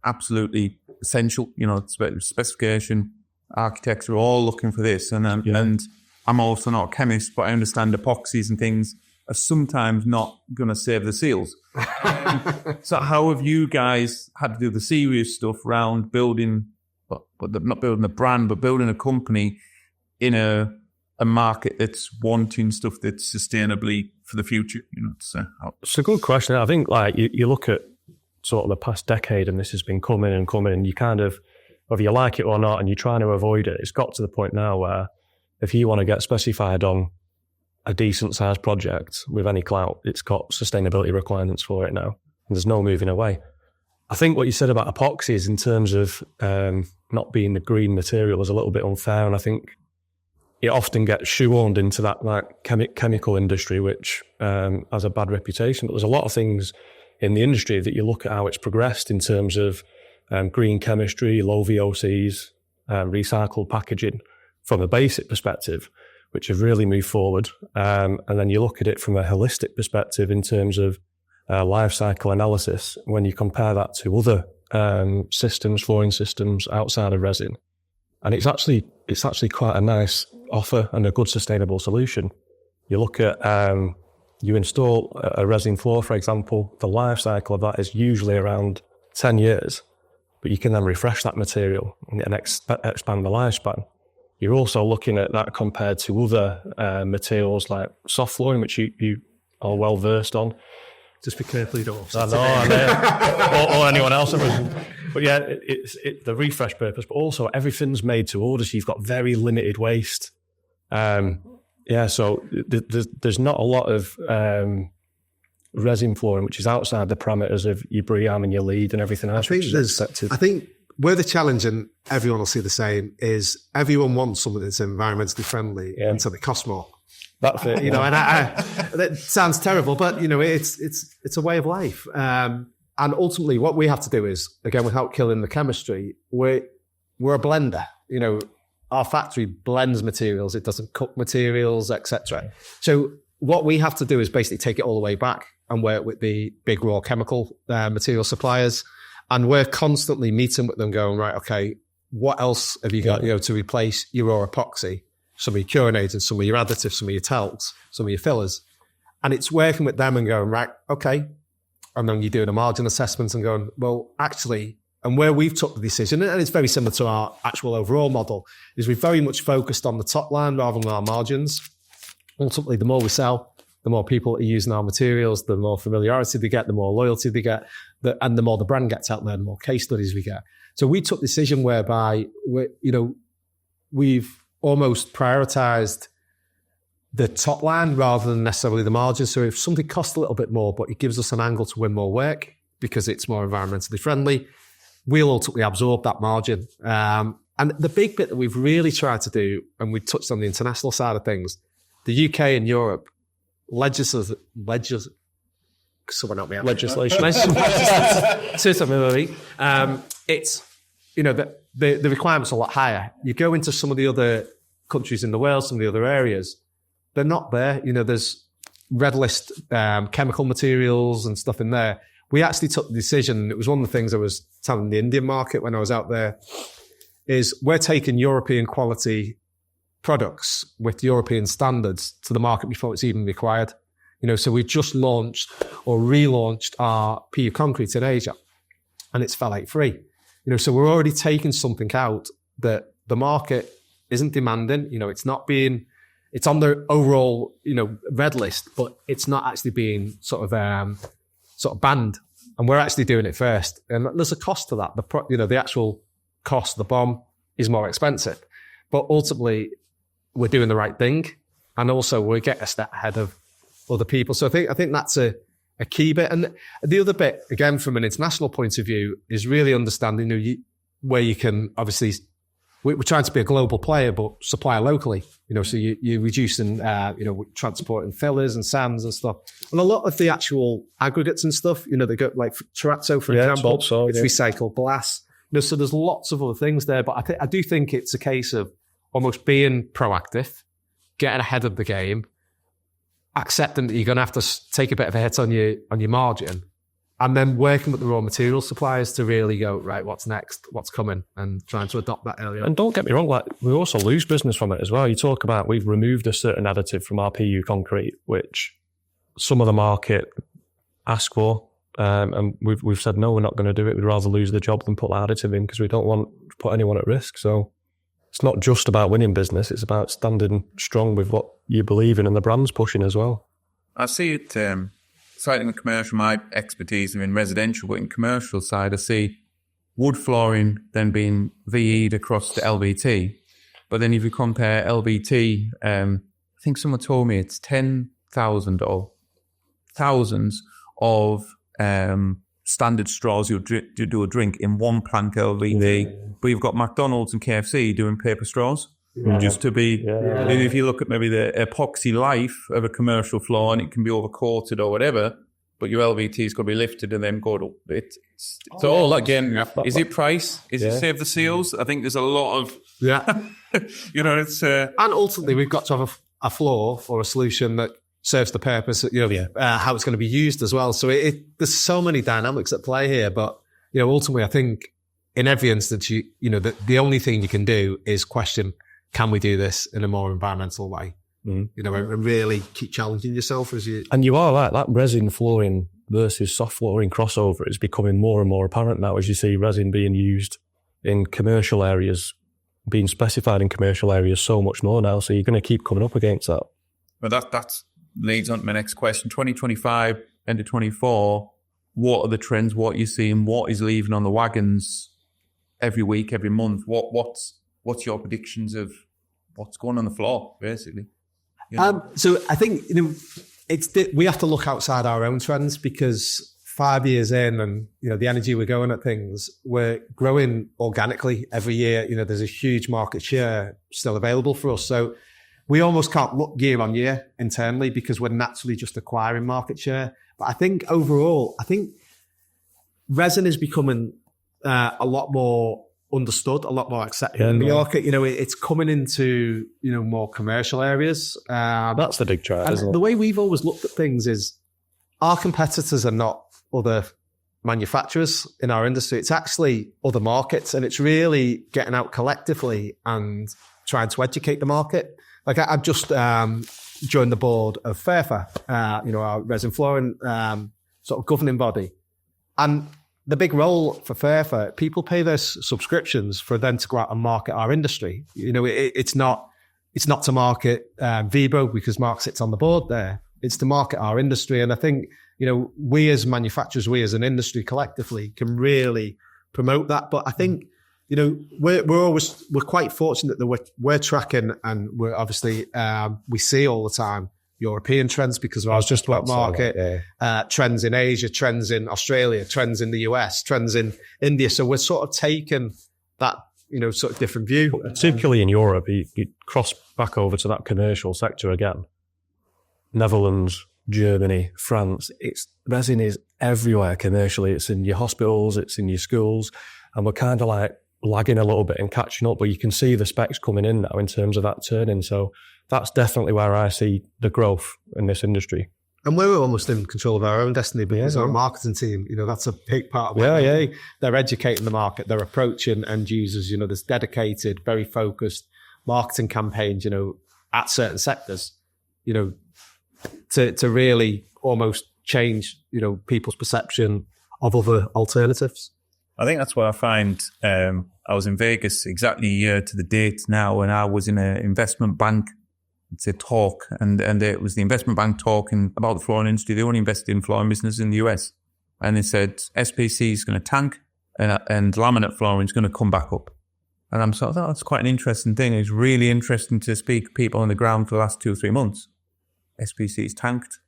absolutely essential. Specification, architects are all looking for this. And I'm also not a chemist, but I understand epoxies and things are sometimes not going to save the seals. So how have you guys had to do the serious stuff around building, but not building a brand, but building a company in a market that's wanting stuff that's sustainably for the future? It's a good question. I think you look at sort of the past decade, and this has been coming and coming, and you kind of, whether you like it or not, and you're trying to avoid it, it's got to the point now where if you want to get specified on a decent sized project with any clout, it's got sustainability requirements for it now. And there's no moving away. I think what you said about epoxies in terms of not being the green material is a little bit unfair. And I think it often gets shoehorned into that chemical industry, which has a bad reputation. But there's a lot of things in the industry that you look at how it's progressed in terms of green chemistry, low VOCs, recycled packaging from a basic perspective, which have really moved forward. And then you look at it from a holistic perspective in terms of life cycle analysis, when you compare that to other systems, flooring systems outside of resin. And it's actually quite a nice offer and a good sustainable solution. You look at, you install a resin floor, for example, the life cycle of that is usually around 10 years, but you can then refresh that material and expand the lifespan. You're also looking at that compared to other materials like soft flooring, which you are well versed on. Just be careful you don't. I know, or anyone else. But yeah, it's the refresh purpose, but also everything's made to order, so you've got very limited waste. So there's not a lot of resin flooring which is outside the parameters of your BREEAM and your LEED and everything else. I think where the challenge, and everyone will see the same, is everyone wants something that's environmentally friendly until they cost more. That's it. And that sounds terrible, but it's a way of life. And ultimately, what we have to do is, again, without killing the chemistry, we're a blender. Our factory blends materials; it doesn't cook materials, etc. So what we have to do is basically take it all the way back and work with the big raw chemical material suppliers, and we're constantly meeting with them, going, right, okay, what else have you got, to replace your raw epoxy? Some of your curing agents, some of your additives, some of your talcs, some of your fillers. And it's working with them and going, right, okay. And then you're doing a margin assessment and going, well, actually, and where we've took the decision, and it's very similar to our actual overall model, is we've very much focused on the top line rather than our margins. Ultimately, the more we sell, the more people are using our materials, the more familiarity they get, the more loyalty they get, and the more the brand gets out there, the more case studies we get. So we took the decision whereby we've almost prioritized the top line rather than necessarily the margin. So if something costs a little bit more, but it gives us an angle to win more work because it's more environmentally friendly, we'll ultimately absorb that margin. And the big bit that we've really tried to do, and we touched on the international side of things, the UK and Europe, legislation. It's, the requirements are a lot higher. You go into some of the other countries in the world, some of the other areas, they're not there. There's red list chemical materials and stuff in there. We actually took the decision, it was one of the things I was telling the Indian market when I was out there, is we're taking European quality products with European standards to the market before it's even required. So we've just launched or relaunched our PU concrete in Asia, and it's phthalate free. So we're already taking something out that the market isn't demanding. It's on the overall, red list, but it's not actually being sort of banned. And we're actually doing it first. And there's a cost to that. The actual cost of the BOM is more expensive, but ultimately we're doing the right thing. And also we get a step ahead of other people. So I think that's a a key bit. And the other bit, again, from an international point of view, is really understanding where you can, obviously, we're trying to be a global player, but supply locally, so you're reducing, transporting fillers and sands and stuff. And a lot of the actual aggregates and stuff, they go like terrazzo, for example, it's recycled glass. So there's lots of other things there, but I do think it's a case of almost being proactive, getting ahead of the game, accepting that you're going to have to take a bit of a hit on your margin, and then working with the raw material suppliers to really go, right, what's next, what's coming, and trying to adopt that earlier. And don't get me wrong, like we also lose business from it as well. You talk about we've removed a certain additive from our PU concrete, which some of the market ask for. And we've said, no, we're not going to do it. We'd rather lose the job than put that additive in because we don't want to put anyone at risk. So it's not just about winning business. It's about standing strong with what you believe in and the brand's pushing as well. I see it slightly in commercial. My expertise are in residential, but in commercial side, I see wood flooring then being VE'd across to LVT. But then if you compare LVT, I think someone told me it's 10,000 or thousands of standard straws you do a drink in one plank LVT, but you've got McDonald's and KFC doing paper straws. Just to be, if you look at maybe the epoxy life of a commercial floor, and it can be overcoated or whatever, but your LVT's got to be lifted and then go to it. So all again, is it price? Is it save the seals? I think there's a lot of it's and ultimately we've got to have a floor or a solution that serves the purpose, how it's going to be used as well. So there's so many dynamics at play here, but ultimately I think in every instance, the only thing you can do is question, can we do this in a more environmental way? And really keep challenging yourself as you. And you are right, that resin flooring versus soft flooring crossover is becoming more and more apparent now as you see resin being used in commercial areas, being specified in commercial areas so much more now. So you're going to keep coming up against that. Well, that leads on to my next question. 2025, end of 24, what are the trends? What are you seeing? What is leaving on the wagons every week, every month? What's your predictions of what's going on the floor, basically? So I think we have to look outside our own trends because 5 years in, and the energy we're going at things, we're growing organically every year. There's a huge market share still available for us. So we almost can't look year on year internally because we're naturally just acquiring market share. But I think overall, resin is becoming a lot more understood, a lot more accepted in the market. It's coming into, more commercial areas. That's the big drive, isn't it? The way we've always looked at things is our competitors are not other manufacturers in our industry. It's actually other markets, and it's really getting out collectively and trying to educate the market. Like I've just joined the board of FERFA, our resin flooring sort of governing body. And the big role for FERFA, people pay their subscriptions for them to go out and market our industry. It's not to market Vebro because Mark sits on the board there. It's to market our industry. And I think, we as manufacturers, we as an industry collectively can really promote that. But I think, we're quite fortunate that we're tracking, and we're obviously, we see all the time European trends because of our just about market, trends in Asia, trends in Australia, trends in the US, trends in India. So we're sort of taking that, sort of different view. Particularly in Europe, you cross back over to that commercial sector again. Netherlands, Germany, France, resin is everywhere commercially. It's in your hospitals, it's in your schools, and we're kind of like lagging a little bit and catching up, but you can see the specs coming in now in terms of that turning. So that's definitely where I see the growth in this industry. And we're almost in control of our own destiny because our marketing team, that's a big part of it. They're educating the market, they're approaching end users, there's dedicated, very focused marketing campaigns, at certain sectors, to really almost change, people's perception of other alternatives. I think that's what I find. I was in Vegas exactly a year to the date now, and I was in an investment bank. It's a talk, and it was the investment bank talking about the flooring industry. They only invested in flooring business in the US, and they said SPC is going to tank, and laminate flooring is going to come back up. And I'm sort of, that's quite an interesting thing. It's really interesting to speak to people on the ground for the last 2 or 3 months. SPC is tanked.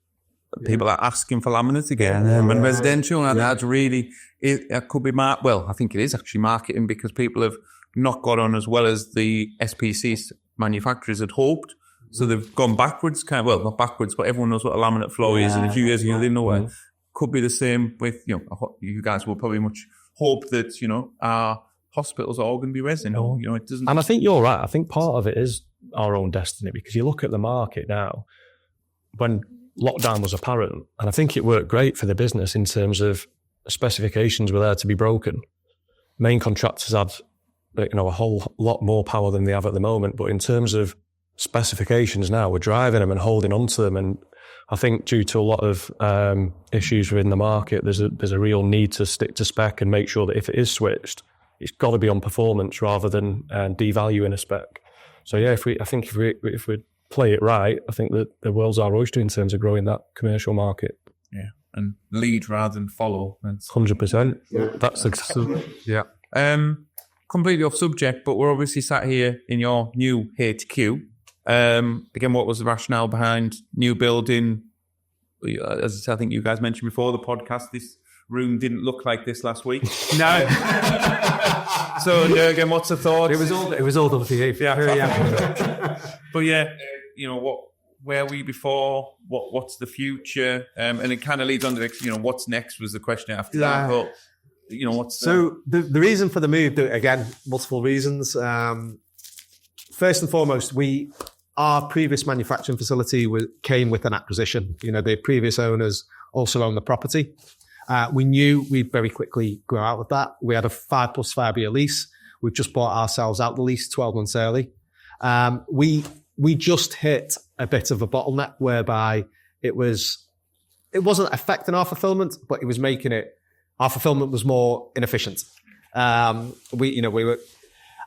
people are asking for laminate again and residential, and that's really, it could be, I think it is actually marketing, because people have not got on as well as the SPC manufacturers had hoped. So they've gone backwards, not backwards, but everyone knows what a laminate floor is. And a few years ago, they didn't know it. Could be the same with, you guys will probably much hope that, our hospitals are all going to be resin. It doesn't. And I think you're right. I think part of it is our own destiny, because you look at the market now, when lockdown was apparent, and I think it worked great for the business in terms of specifications were there to be broken. Main contractors had, a whole lot more power than they have at the moment, but in terms of specifications now, we're driving them and holding on to them. And I think due to a lot of issues within the market, there's a real need to stick to spec and make sure that if it is switched, it's got to be on performance rather than devaluing a spec. So yeah, if we play it right, I think that the world's our oyster in terms of growing that commercial market. Yeah, and lead rather than follow. 100%. That's the yeah. Completely off subject, but we're obviously sat here in your new HQ. Again, what was the rationale behind new building? As I think you guys mentioned before the podcast, this room didn't look like this last week. No. So again, what's the thought? It was all done for you. Yeah. But yeah, where were we before? What's the future? And it kind of leads on to what's next was the question after that. But the reason for the move? Again, multiple reasons. First and foremost, our previous manufacturing facility came with an acquisition. The previous owners also owned the property. We knew we'd very quickly grow out of that. We had a 5 + 5 year lease. We've just bought ourselves out the lease 12 months early. We just hit a bit of a bottleneck whereby it wasn't affecting our fulfillment, but it was making our fulfillment was more inefficient. We were,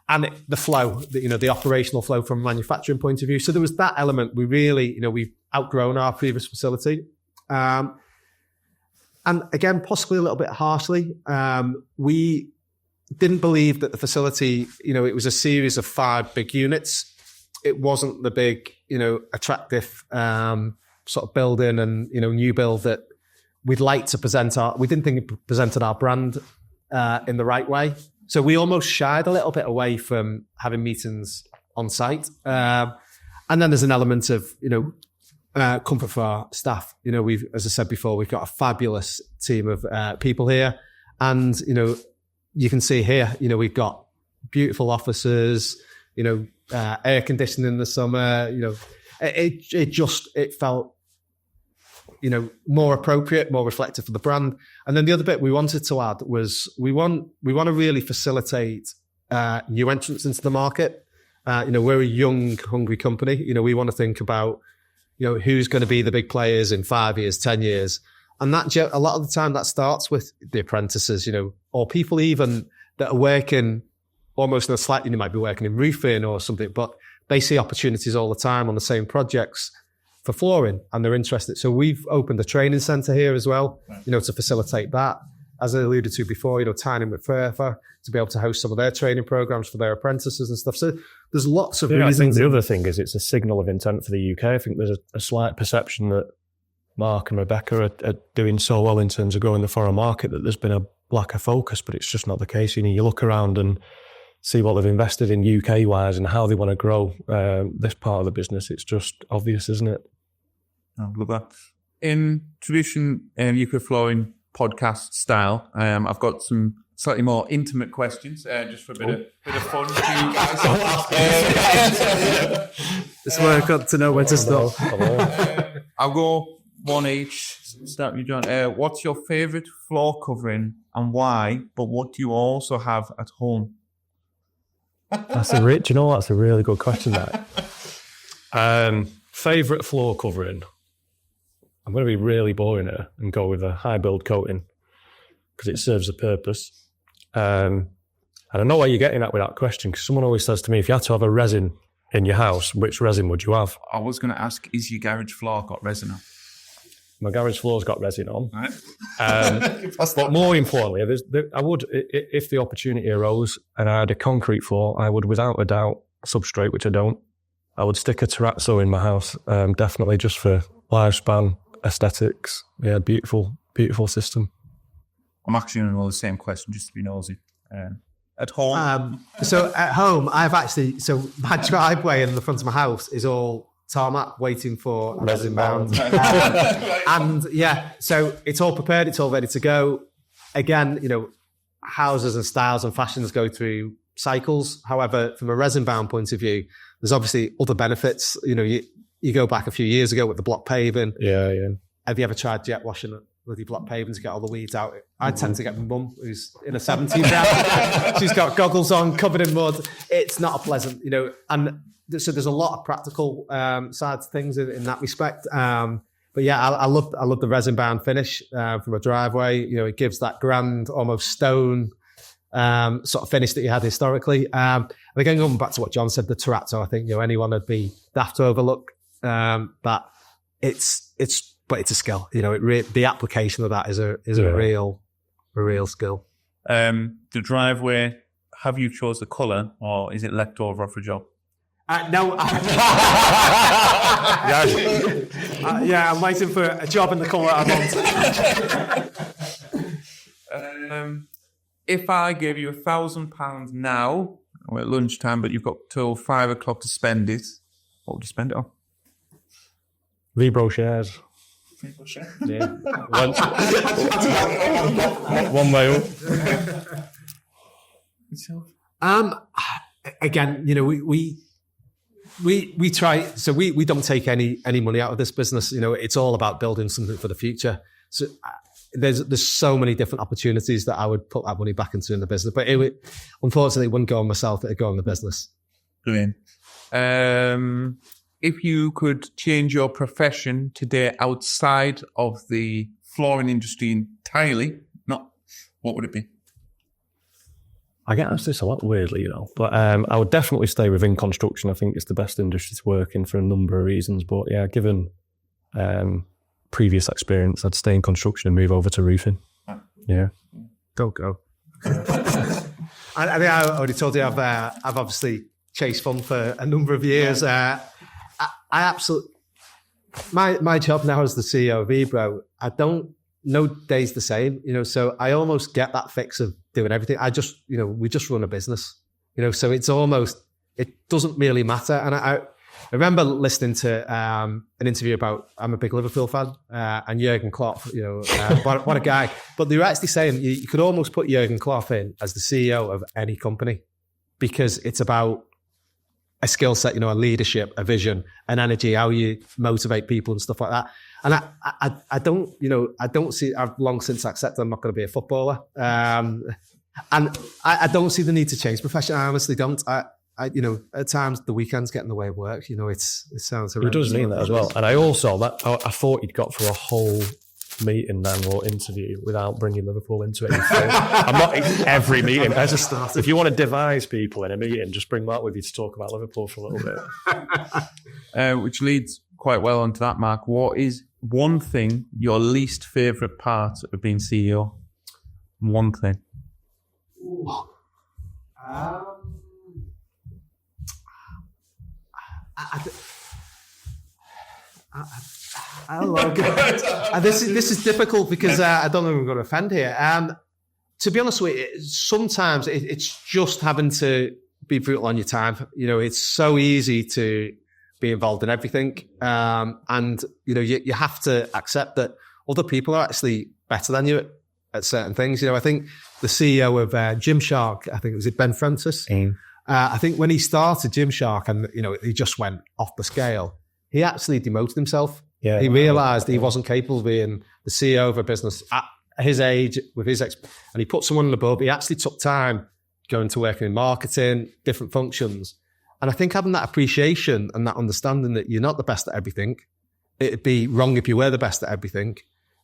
and the flow, the operational flow from a manufacturing point of view. So there was that element. We really, we've outgrown our previous facility. And again, possibly a little bit harshly, we didn't believe that the facility, it was a series of 5 big units. It wasn't the big, attractive sort of building and, new build that we'd like to present we didn't think it presented our brand in the right way. So we almost shied a little bit away from having meetings on site. And then there's an element of, comfort for our staff. As I said before, we've got a fabulous team of people here. And, you can see here, we've got beautiful offices, air conditioning in the summer, it felt, more appropriate, more reflective of the brand. And then the other bit we wanted to add was we want to really facilitate new entrants into the market. We're a young, hungry company. We want to think about, who's going to be the big players in 5 years, 10 years. And that a lot of the time that starts with the apprentices, or people even that are working almost in a slightly, they might be working in roofing or something, but they see opportunities all the time on the same projects for flooring and they're interested. So we've opened a training centre here as well, to facilitate that. As I alluded to before, tying in with Further to be able to host some of their training programs for their apprentices and stuff. So there's lots of reasons. I think the other thing is it's a signal of intent for the UK. I think there's a slight perception that Mark and Rebecca are doing so well in terms of growing the foreign market that there's been a lack of focus, but it's just not the case. You look around and see what they've invested in UK-wise and how they want to grow this part of the business. It's just obvious, isn't it? I love that. In tradition UK Flooring podcast style, I've got some slightly more intimate questions, just for a bit of fun for you guys. This is where I've got to know when to stop. I'll go one each. Start with you, John. What's your favourite floor covering and why? But what do you also have at home? That's a really good question. That favourite floor covering. I'm going to be really boring here and go with a high build coating because it serves a purpose. And I know where you're getting at with that question because someone always says to me, if you had to have a resin in your house, which resin would you have? I was going to ask, is your garage floor got resin on? My garage floor's got resin on. Right. But more importantly, I would, if the opportunity arose and I had a concrete floor, I would without a doubt substrate, which I don't. I would stick a terrazzo in my house, definitely just for lifespan. aesthetics. Yeah, beautiful system. I'm actually going to know the same question just to be nosy. At home? So at home, my driveway in the front of my house is all tarmac waiting for resin bound. And yeah, so it's all prepared, it's all ready to go. Again, houses and styles and fashions go through cycles. However, from a resin bound point of view, there's obviously other benefits. You go back a few years ago with the block paving. Yeah. Have you ever tried jet washing it with your block paving to get all the weeds out? I tend to get my mum, who's in her 70s now. She's got goggles on, covered in mud. It's not a pleasant, and so there's a lot of practical side to things in that respect. But yeah, I love the resin bound finish from a driveway. It gives that grand, almost stone sort of finish that you had historically. And again, going back to what John said, the terrazzo, I think anyone would be daft to overlook that. It's a skill. The application of that is a real skill. The driveway. Have you chose the colour, or is it left over off a job? No. I'm waiting for a job in the colour I want. If I gave you £1,000 now, we're at lunchtime, but you've got till 5 o'clock to spend it, what would you spend it on? Vebro shares. Yeah. One way up. Again, we try, so we don't take any money out of this business. It's all about building something for the future. So there's so many different opportunities that I would put that money back into in the business, but unfortunately it wouldn't go on myself, it'd go on the business. Brilliant. If you could change your profession today outside of the flooring industry entirely, what would it be? I get asked this a lot, weirdly, but I would definitely stay within construction. I think it's the best industry to work in for a number of reasons. But yeah, given previous experience, I'd stay in construction and move over to roofing. Yeah. Go. I think I already told you I've obviously chased fun for a number of years. I absolutely, my job now as the CEO of Vebro, no day's the same, so I almost get that fix of doing everything. We just run a business, so it's almost, it doesn't really matter. And I remember listening to an interview about, I'm a big Liverpool fan, and Jurgen Klopp, what a guy. But they were actually saying you could almost put Jurgen Klopp in as the CEO of any company, because it's about a skill set, a leadership, a vision, an energy, how you motivate people and stuff like that. And I don't see, I've long since accepted I'm not going to be a footballer. And I don't see the need to change profession. I honestly don't. At times the weekends get in the way of work. It sounds horrendous. It does mean that as well. And I also, I thought you'd got through a whole meeting then, or interview, without bringing Liverpool into it. I'm not every meeting. If you want to devise people in a meeting, just bring Mark with you to talk about Liverpool for a little bit. Which leads quite well onto that, Mark. What is one thing, your least favourite part of being CEO? One thing. This is difficult because I don't know if I'm going to offend here. To be honest with you, sometimes it's just having to be brutal on your time. It's so easy to be involved in everything, and you have to accept that other people are actually better than you at certain things. I think the CEO of Gymshark, I think it was Ben Francis. I think when he started Gymshark, and he just went off the scale, he actually demoted himself. Yeah, he realised he wasn't capable of being the CEO of a business at his age, with his and he put someone above. He actually took time going to working in marketing, different functions. And I think having that appreciation and that understanding that you're not the best at everything, it'd be wrong if you were the best at everything.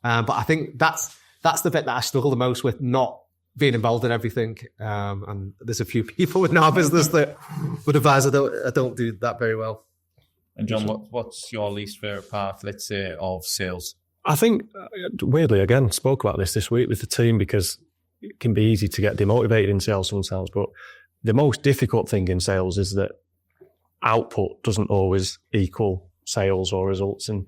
But I think that's the bit that I struggle the most with, not being involved in everything. And there's a few people in our business that would advise I don't do that very well. And John, what's your least favourite part, let's say, of sales? I think, weirdly, again, spoke about this week with the team, because it can be easy to get demotivated in sales sometimes, but the most difficult thing in sales is that output doesn't always equal sales or results. And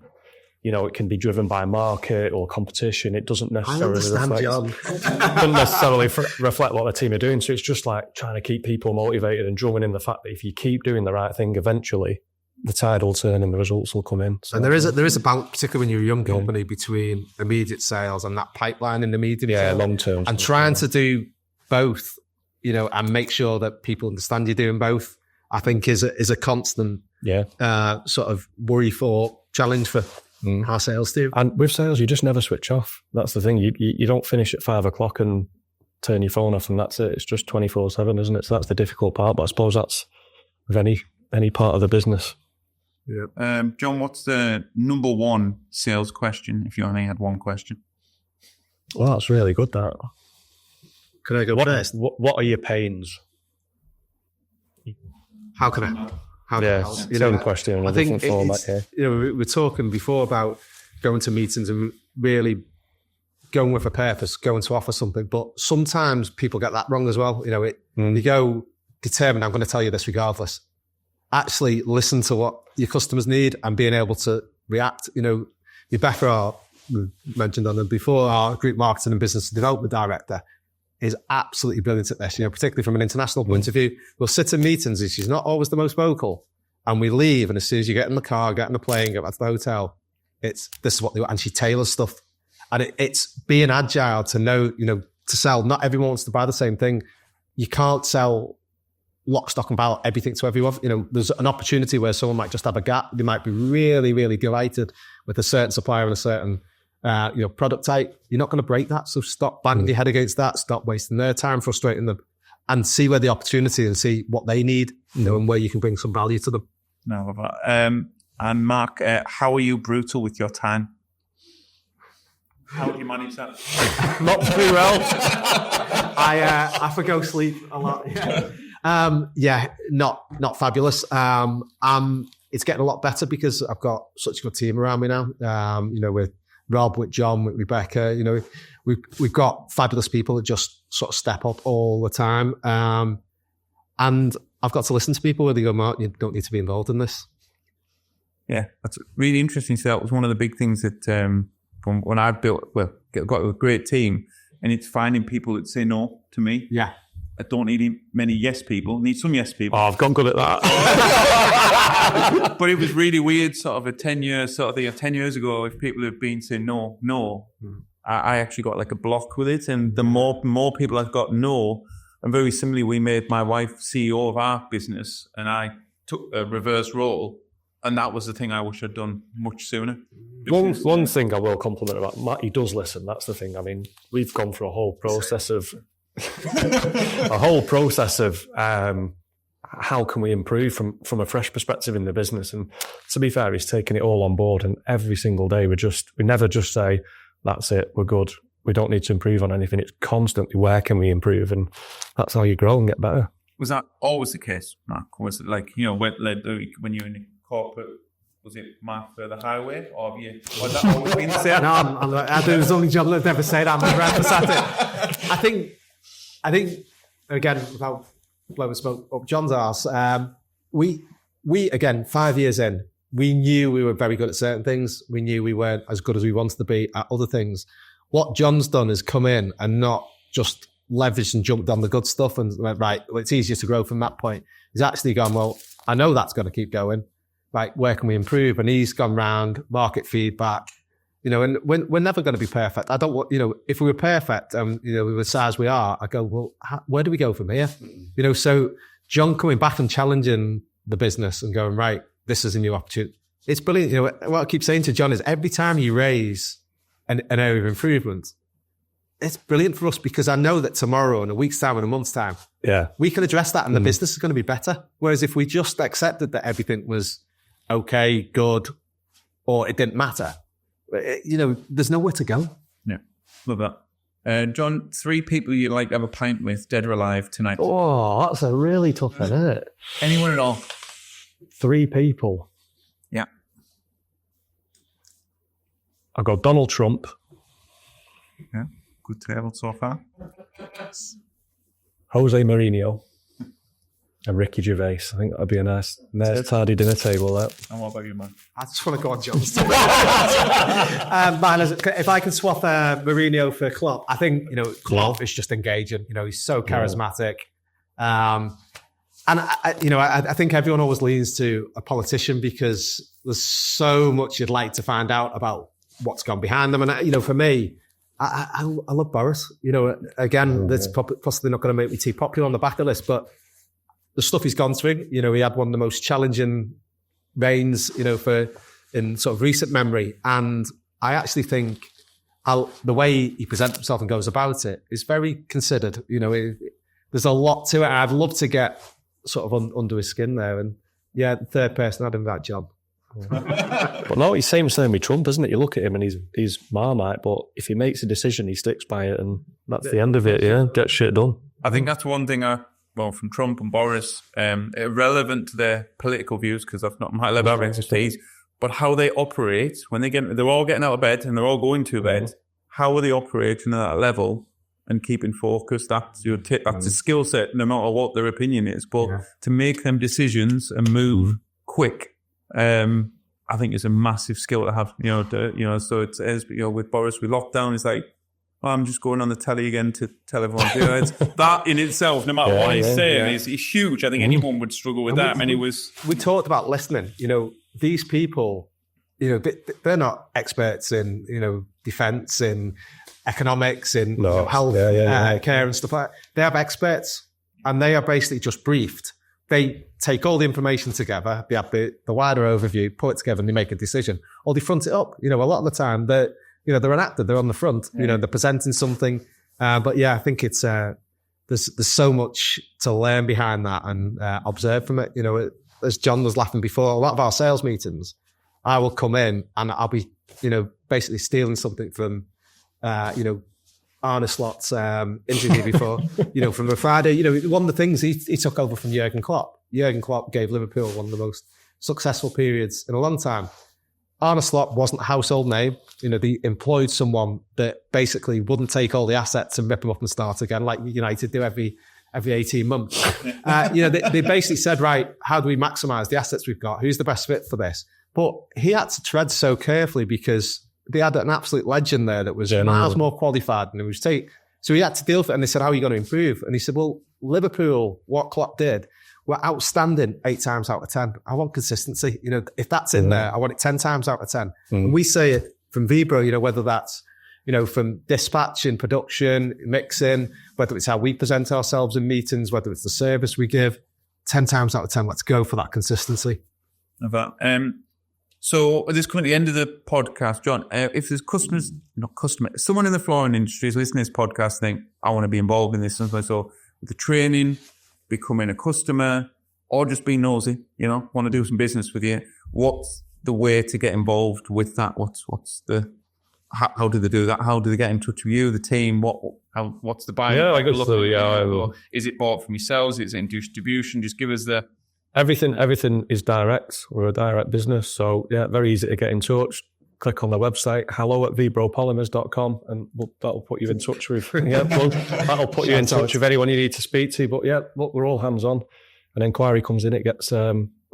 it can be driven by market or competition. It doesn't necessarily reflect what the team are doing. So it's just like trying to keep people motivated and drumming in the fact that if you keep doing the right thing, eventually the tide will turn and the results will come in. So, and there is a balance, particularly when you're a young company, between immediate sales and that pipeline in the medium term. Long term. And trying to do both, and make sure that people understand you're doing both, I think is a constant sort of worry for challenge for our sales team. And with sales, you just never switch off. That's the thing. You don't finish at 5 o'clock and turn your phone off and that's it. It's just 24/7, isn't it? So that's the difficult part. But I suppose that's with any part of the business. Yeah. John, what's the number one sales question if you only had one question? Well, that's really good, that. Can I go first? What are your pains? How can I? Same question in a different format here. We were talking before about going to meetings and really going with a purpose, going to offer something. But sometimes people get that wrong as well. You go determined, I'm going to tell you this regardless. Actually listen to what your customers need and being able to react. Rebecca, mentioned on them before, our group marketing and business development director, is absolutely brilliant at this, particularly from an international point of view. We'll sit in meetings and she's not always the most vocal. And we leave, and as soon as you get in the car, get in the plane, get back to the hotel, this is what they want. And she tailors stuff. And it's being agile to know, to sell. Not everyone wants to buy the same thing. You can't sell lock, stock and barrel everything to everyone. There's an opportunity where someone might just have a gap. They might be really, really delighted with a certain supplier and a certain product type. You're not going to break that. So stop banging your head against that. Stop wasting their time, frustrating them, and see where the opportunity and see what they need, and where you can bring some value to them. No, and Mark, how are you brutal with your time? How do you manage that? Not too well. I forgo sleep a lot. Not fabulous. It's getting a lot better because I've got such a good team around me now. With Rob, with John, with Rebecca, we've got fabulous people that just sort of step up all the time. And I've got to listen to people where they go, Mark, you don't need to be involved in this. Yeah, that's really interesting. So that was one of the big things that from when I got a great team, and it's finding people that say no to me. Yeah. I don't need many yes people. I need some yes people. Oh, I've gone good at that. But it was really weird, sort of 10 years ago, if people have been saying no, I actually got like a block with it. And the more people I've got no, and very similarly, we made my wife CEO of our business, and I took a reverse role. And that was the thing I wish I'd done much sooner. One thing I will compliment about Matt, he does listen. That's the thing. I mean, we've gone through a whole process of how can we improve from a fresh perspective in the business. And to be fair, he's taking it all on board. And every single day, we never just say, that's it, we're good. We don't need to improve on anything. It's constantly, where can we improve? And that's how you grow and get better. Was that always the case, Mark? Was it like, when you're in corporate, was it Mark for the highway, or was that always been the same? No, I do. There's only John that never said I'm never sat it. I think again, without blowing smoke up John's arse, we again 5 years in, we knew we were very good at certain things. We knew we weren't as good as we wanted to be at other things. What John's done is come in and not just leveraged and jumped on the good stuff and went, right, well, it's easier to grow from that point. He's actually gone, well, I know that's going to keep going. Right, where can we improve? And he's gone round market feedback, and we're never going to be perfect. I don't want, if we were perfect and, with the size we are, I go, well, where do we go from here? So John coming back and challenging the business and going, right, this is a new opportunity. It's brilliant. What I keep saying to John is every time you raise an area of improvement, it's brilliant for us because I know that tomorrow, in a week's time, in a month's time, we can address that and the business is going to be better. Whereas if we just accepted that everything was okay, good, or it didn't matter, there's nowhere to go. Yeah, love that. John, 3 people you'd like to have a pint with, dead or alive, tonight? Oh, that's a really tough one, isn't it? Anyone at all? 3 people. Yeah. I've got Donald Trump. Yeah, good table so far. Jose Mourinho. And Ricky Gervais. I think that'd be a nice tidy dinner table, that. And what about you, man? I just want to go on John's. If I can swap Mourinho for Klopp, I think, Klopp is just engaging. He's so charismatic. And I think everyone always leans to a politician because there's so much you'd like to find out about what's gone behind them. And, for me, I love Boris. Again, that's possibly not going to make me too popular on the back of this, but the stuff he's gone through, he had one of the most challenging reigns, in sort of recent memory. And I actually think the way he presents himself and goes about it is very considered. There's a lot to it. I'd love to get sort of under his skin there. And yeah, the third person, I'd invite John. But no, he's same with Trump, isn't it? You look at him and he's Marmite, but if he makes a decision, he sticks by it, and that's the end of it. Yeah, get shit done. I think that's one thing from Trump and Boris, irrelevant to their political views, because I've not my level of expertise, but how they operate when they're all getting out of bed and they're all going to bed. How are they operating at that level and keeping focused? That's that's a skill set, no matter what their opinion is. But to make them decisions and move quick, I think it's a massive skill to have. So it's with Boris with lockdown, it's like, I'm just going on the telly again to tell everyone. That in itself, no matter what he's saying, is huge. I think anyone would struggle with that. We talked about listening. These people, they're not experts in, defence, in economics, in health care and stuff like that. They have experts, and they are basically just briefed. They take all the information together. They have the wider overview, put it together, and they make a decision. Or they front it up. A lot of the time, they're an actor. They're on the front. They're presenting something. But yeah, I think it's there's so much to learn behind that and observe from it. As John was laughing before, a lot of our sales meetings, I will come in and I'll be, basically stealing something from, Arne Slot's interview before, from the Friday. One of the things he took over from Jurgen Klopp. Jurgen Klopp gave Liverpool one of the most successful periods in a long time. Arne Slot wasn't a household name. They employed someone that basically wouldn't take all the assets and rip them up and start again, like United do every 18 months. They basically said, right, how do we maximize the assets we've got? Who's the best fit for this? But he had to tread so carefully because they had an absolute legend there that was miles more qualified than it was take. So he had to deal with it. And they said, how are you going to improve? And he said, well, Liverpool, what Klopp did, were outstanding 8 times out of 10. I want consistency. If that's in there, I want it 10 times out of 10. And we say it from Vebro, whether that's, from dispatch in production, mixing, whether it's how we present ourselves in meetings, whether it's the service we give, 10 times out of 10, let's go for that consistency. So this coming to the end of the podcast, John, if there's someone in the flooring industry is listening to this podcast, think, I want to be involved in this. So the training, becoming a customer, or just being nosy, want to do some business with you, what's the way to get involved with that? How do they do that? How do they get in touch with you, the team? What's the buy? Yeah, I guess so. Is it bought from yourselves? Is it in distribution? Just give us the... Everything is direct. We're a direct business. So yeah, very easy to get in touch. Click on the website, hello@vebropolymers.com, and that'll put you in touch with, that'll put you in touch with anyone you need to speak to. But yeah, look, we're all hands on. An inquiry comes in, it gets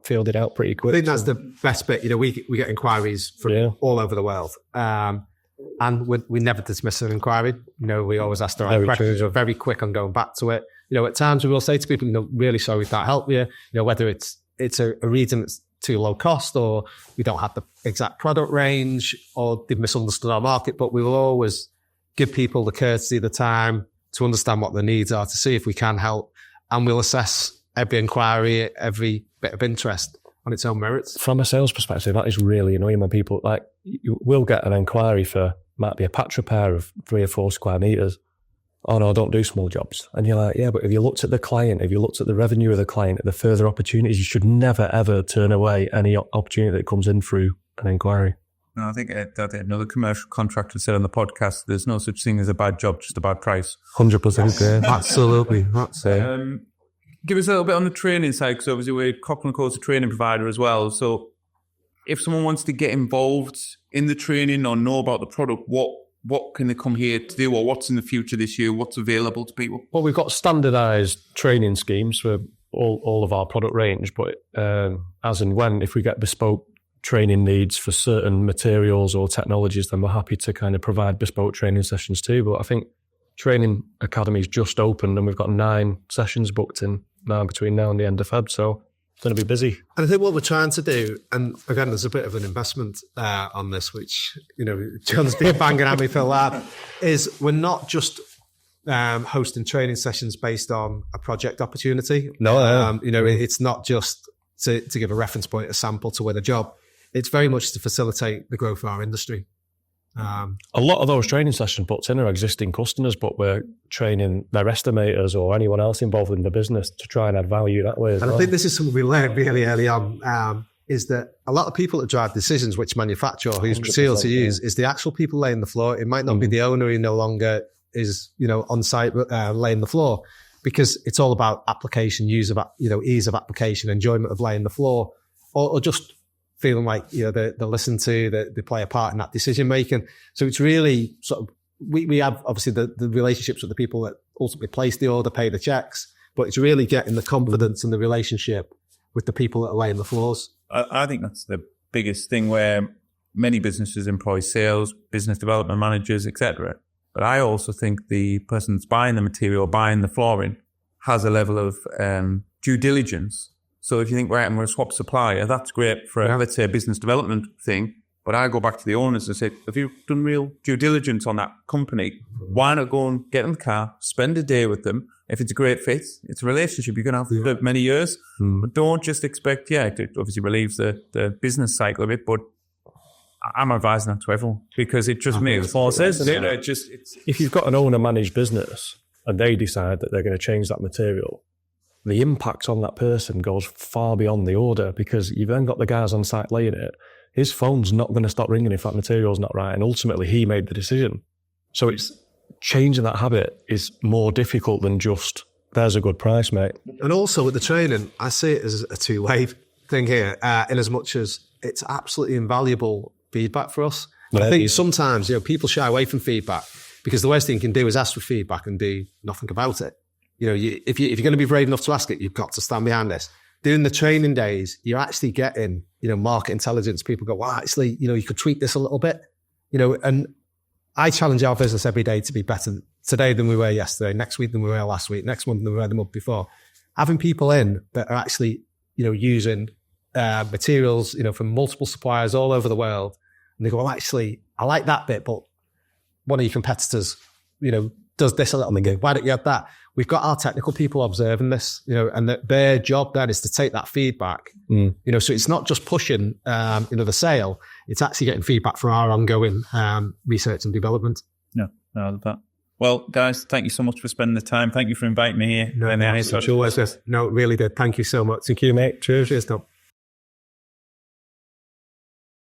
fielded out pretty quick. I think that's the best bit. We get inquiries from all over the world. And we never dismiss an inquiry. We always ask the right questions. We're very quick on going back to it. At times we will say to people, really sorry we can't help you. Whether it's a reason that's too low cost, or we don't have the exact product range, or they've misunderstood our market. But we will always give people the courtesy, the time to understand what their needs are, to see if we can help. And we'll assess every inquiry, every bit of interest on its own merits. From a sales perspective, that is really annoying when people, you will get an inquiry for, might be a patch repair of 3 or 4 square meters. Oh no, I don't do small jobs. And you're like, yeah, but if you looked at the client, if you looked at the revenue of the client, the further opportunities, you should never, ever turn away any opportunity that comes in through an inquiry. No, I think another commercial contractor said on the podcast, there's no such thing as a bad job, just a bad price. 100%. Yeah. Absolutely. That's it. Give us a little bit on the training side, because obviously we're Cockerill & Co's a training provider as well. So if someone wants to get involved in the training or know about the product, what can they come here to do, or what's in the future this year? What's available to people? Well, we've got standardised training schemes for all of our product range, but as and when, if we get bespoke training needs for certain materials or technologies, then we're happy to kind of provide bespoke training sessions too. But I think training academy's just opened and we've got 9 sessions booked in now between now and the end of Feb. So it's going to be busy. And I think what we're trying to do, and again, there's a bit of an investment on this, which, John's been banging at me for a while, is we're not just hosting training sessions based on a project opportunity. No, it's not just to give a reference point, a sample to win a job. It's very much to facilitate the growth of our industry. A lot of those training sessions booked in are existing customers, but we're training their estimators or anyone else involved in the business to try and add value that way as well. I think this is something we learned really early on, is that a lot of people that drive decisions which manufacture or whose material to use is the actual people laying the floor. It might not be the owner who no longer is, on site laying the floor, because it's all about application, ease of application, enjoyment of laying the floor, or just feeling like, they're listened to, that they play a part in that decision making. So it's really sort of, we have obviously the relationships with the people that ultimately place the order, pay the checks, but it's really getting the confidence and the relationship with the people that are laying the floors. I think that's the biggest thing, where many businesses employ sales, business development managers, etc. But I also think the person that's buying the material, buying the flooring, has a level of due diligence. So if you think, right, I'm going to swap supplier, that's great for, let's say, a business development thing. But I go back to the owners and say, have you done real due diligence on that company? Why not go and get in the car, spend a day with them? If it's a great fit, it's a relationship you're going to have for many years. But don't just expect, it obviously relieves the business cycle of it, but I'm advising that to everyone, because it just makes more sense. If you've got an owner-managed business and they decide that they're going to change that material, the impact on that person goes far beyond the order, because you've then got the guys on site laying it. His phone's not going to stop ringing if that material's not right, and ultimately he made the decision. So it's changing that habit is more difficult than just, there's a good price, mate. And also with the training, I see it as a two-way thing here, in as much as it's absolutely invaluable feedback for us. Yeah, I think sometimes, people shy away from feedback because the worst thing you can do is ask for feedback and do nothing about it. If you're going to be brave enough to ask it, you've got to stand behind this. Doing the training days, you're actually getting, market intelligence. People go, well, actually, you could tweak this a little bit, and I challenge our business every day to be better today than we were yesterday, next week than we were last week, next month than we were the month before. Having people in that are actually, using materials, from multiple suppliers all over the world, and they go, well, actually, I like that bit, but one of your competitors, does this a little, and they go, why don't you have that? We've got our technical people observing this, and their job then is to take that feedback, so it's not just pushing, the sale, it's actually getting feedback from our ongoing research and development. No, I love that. Well, guys, thank you so much for spending the time. Thank you for inviting me here. No, it really did. Thank you so much. Thank you, mate. Cheers. Cheers, Tom.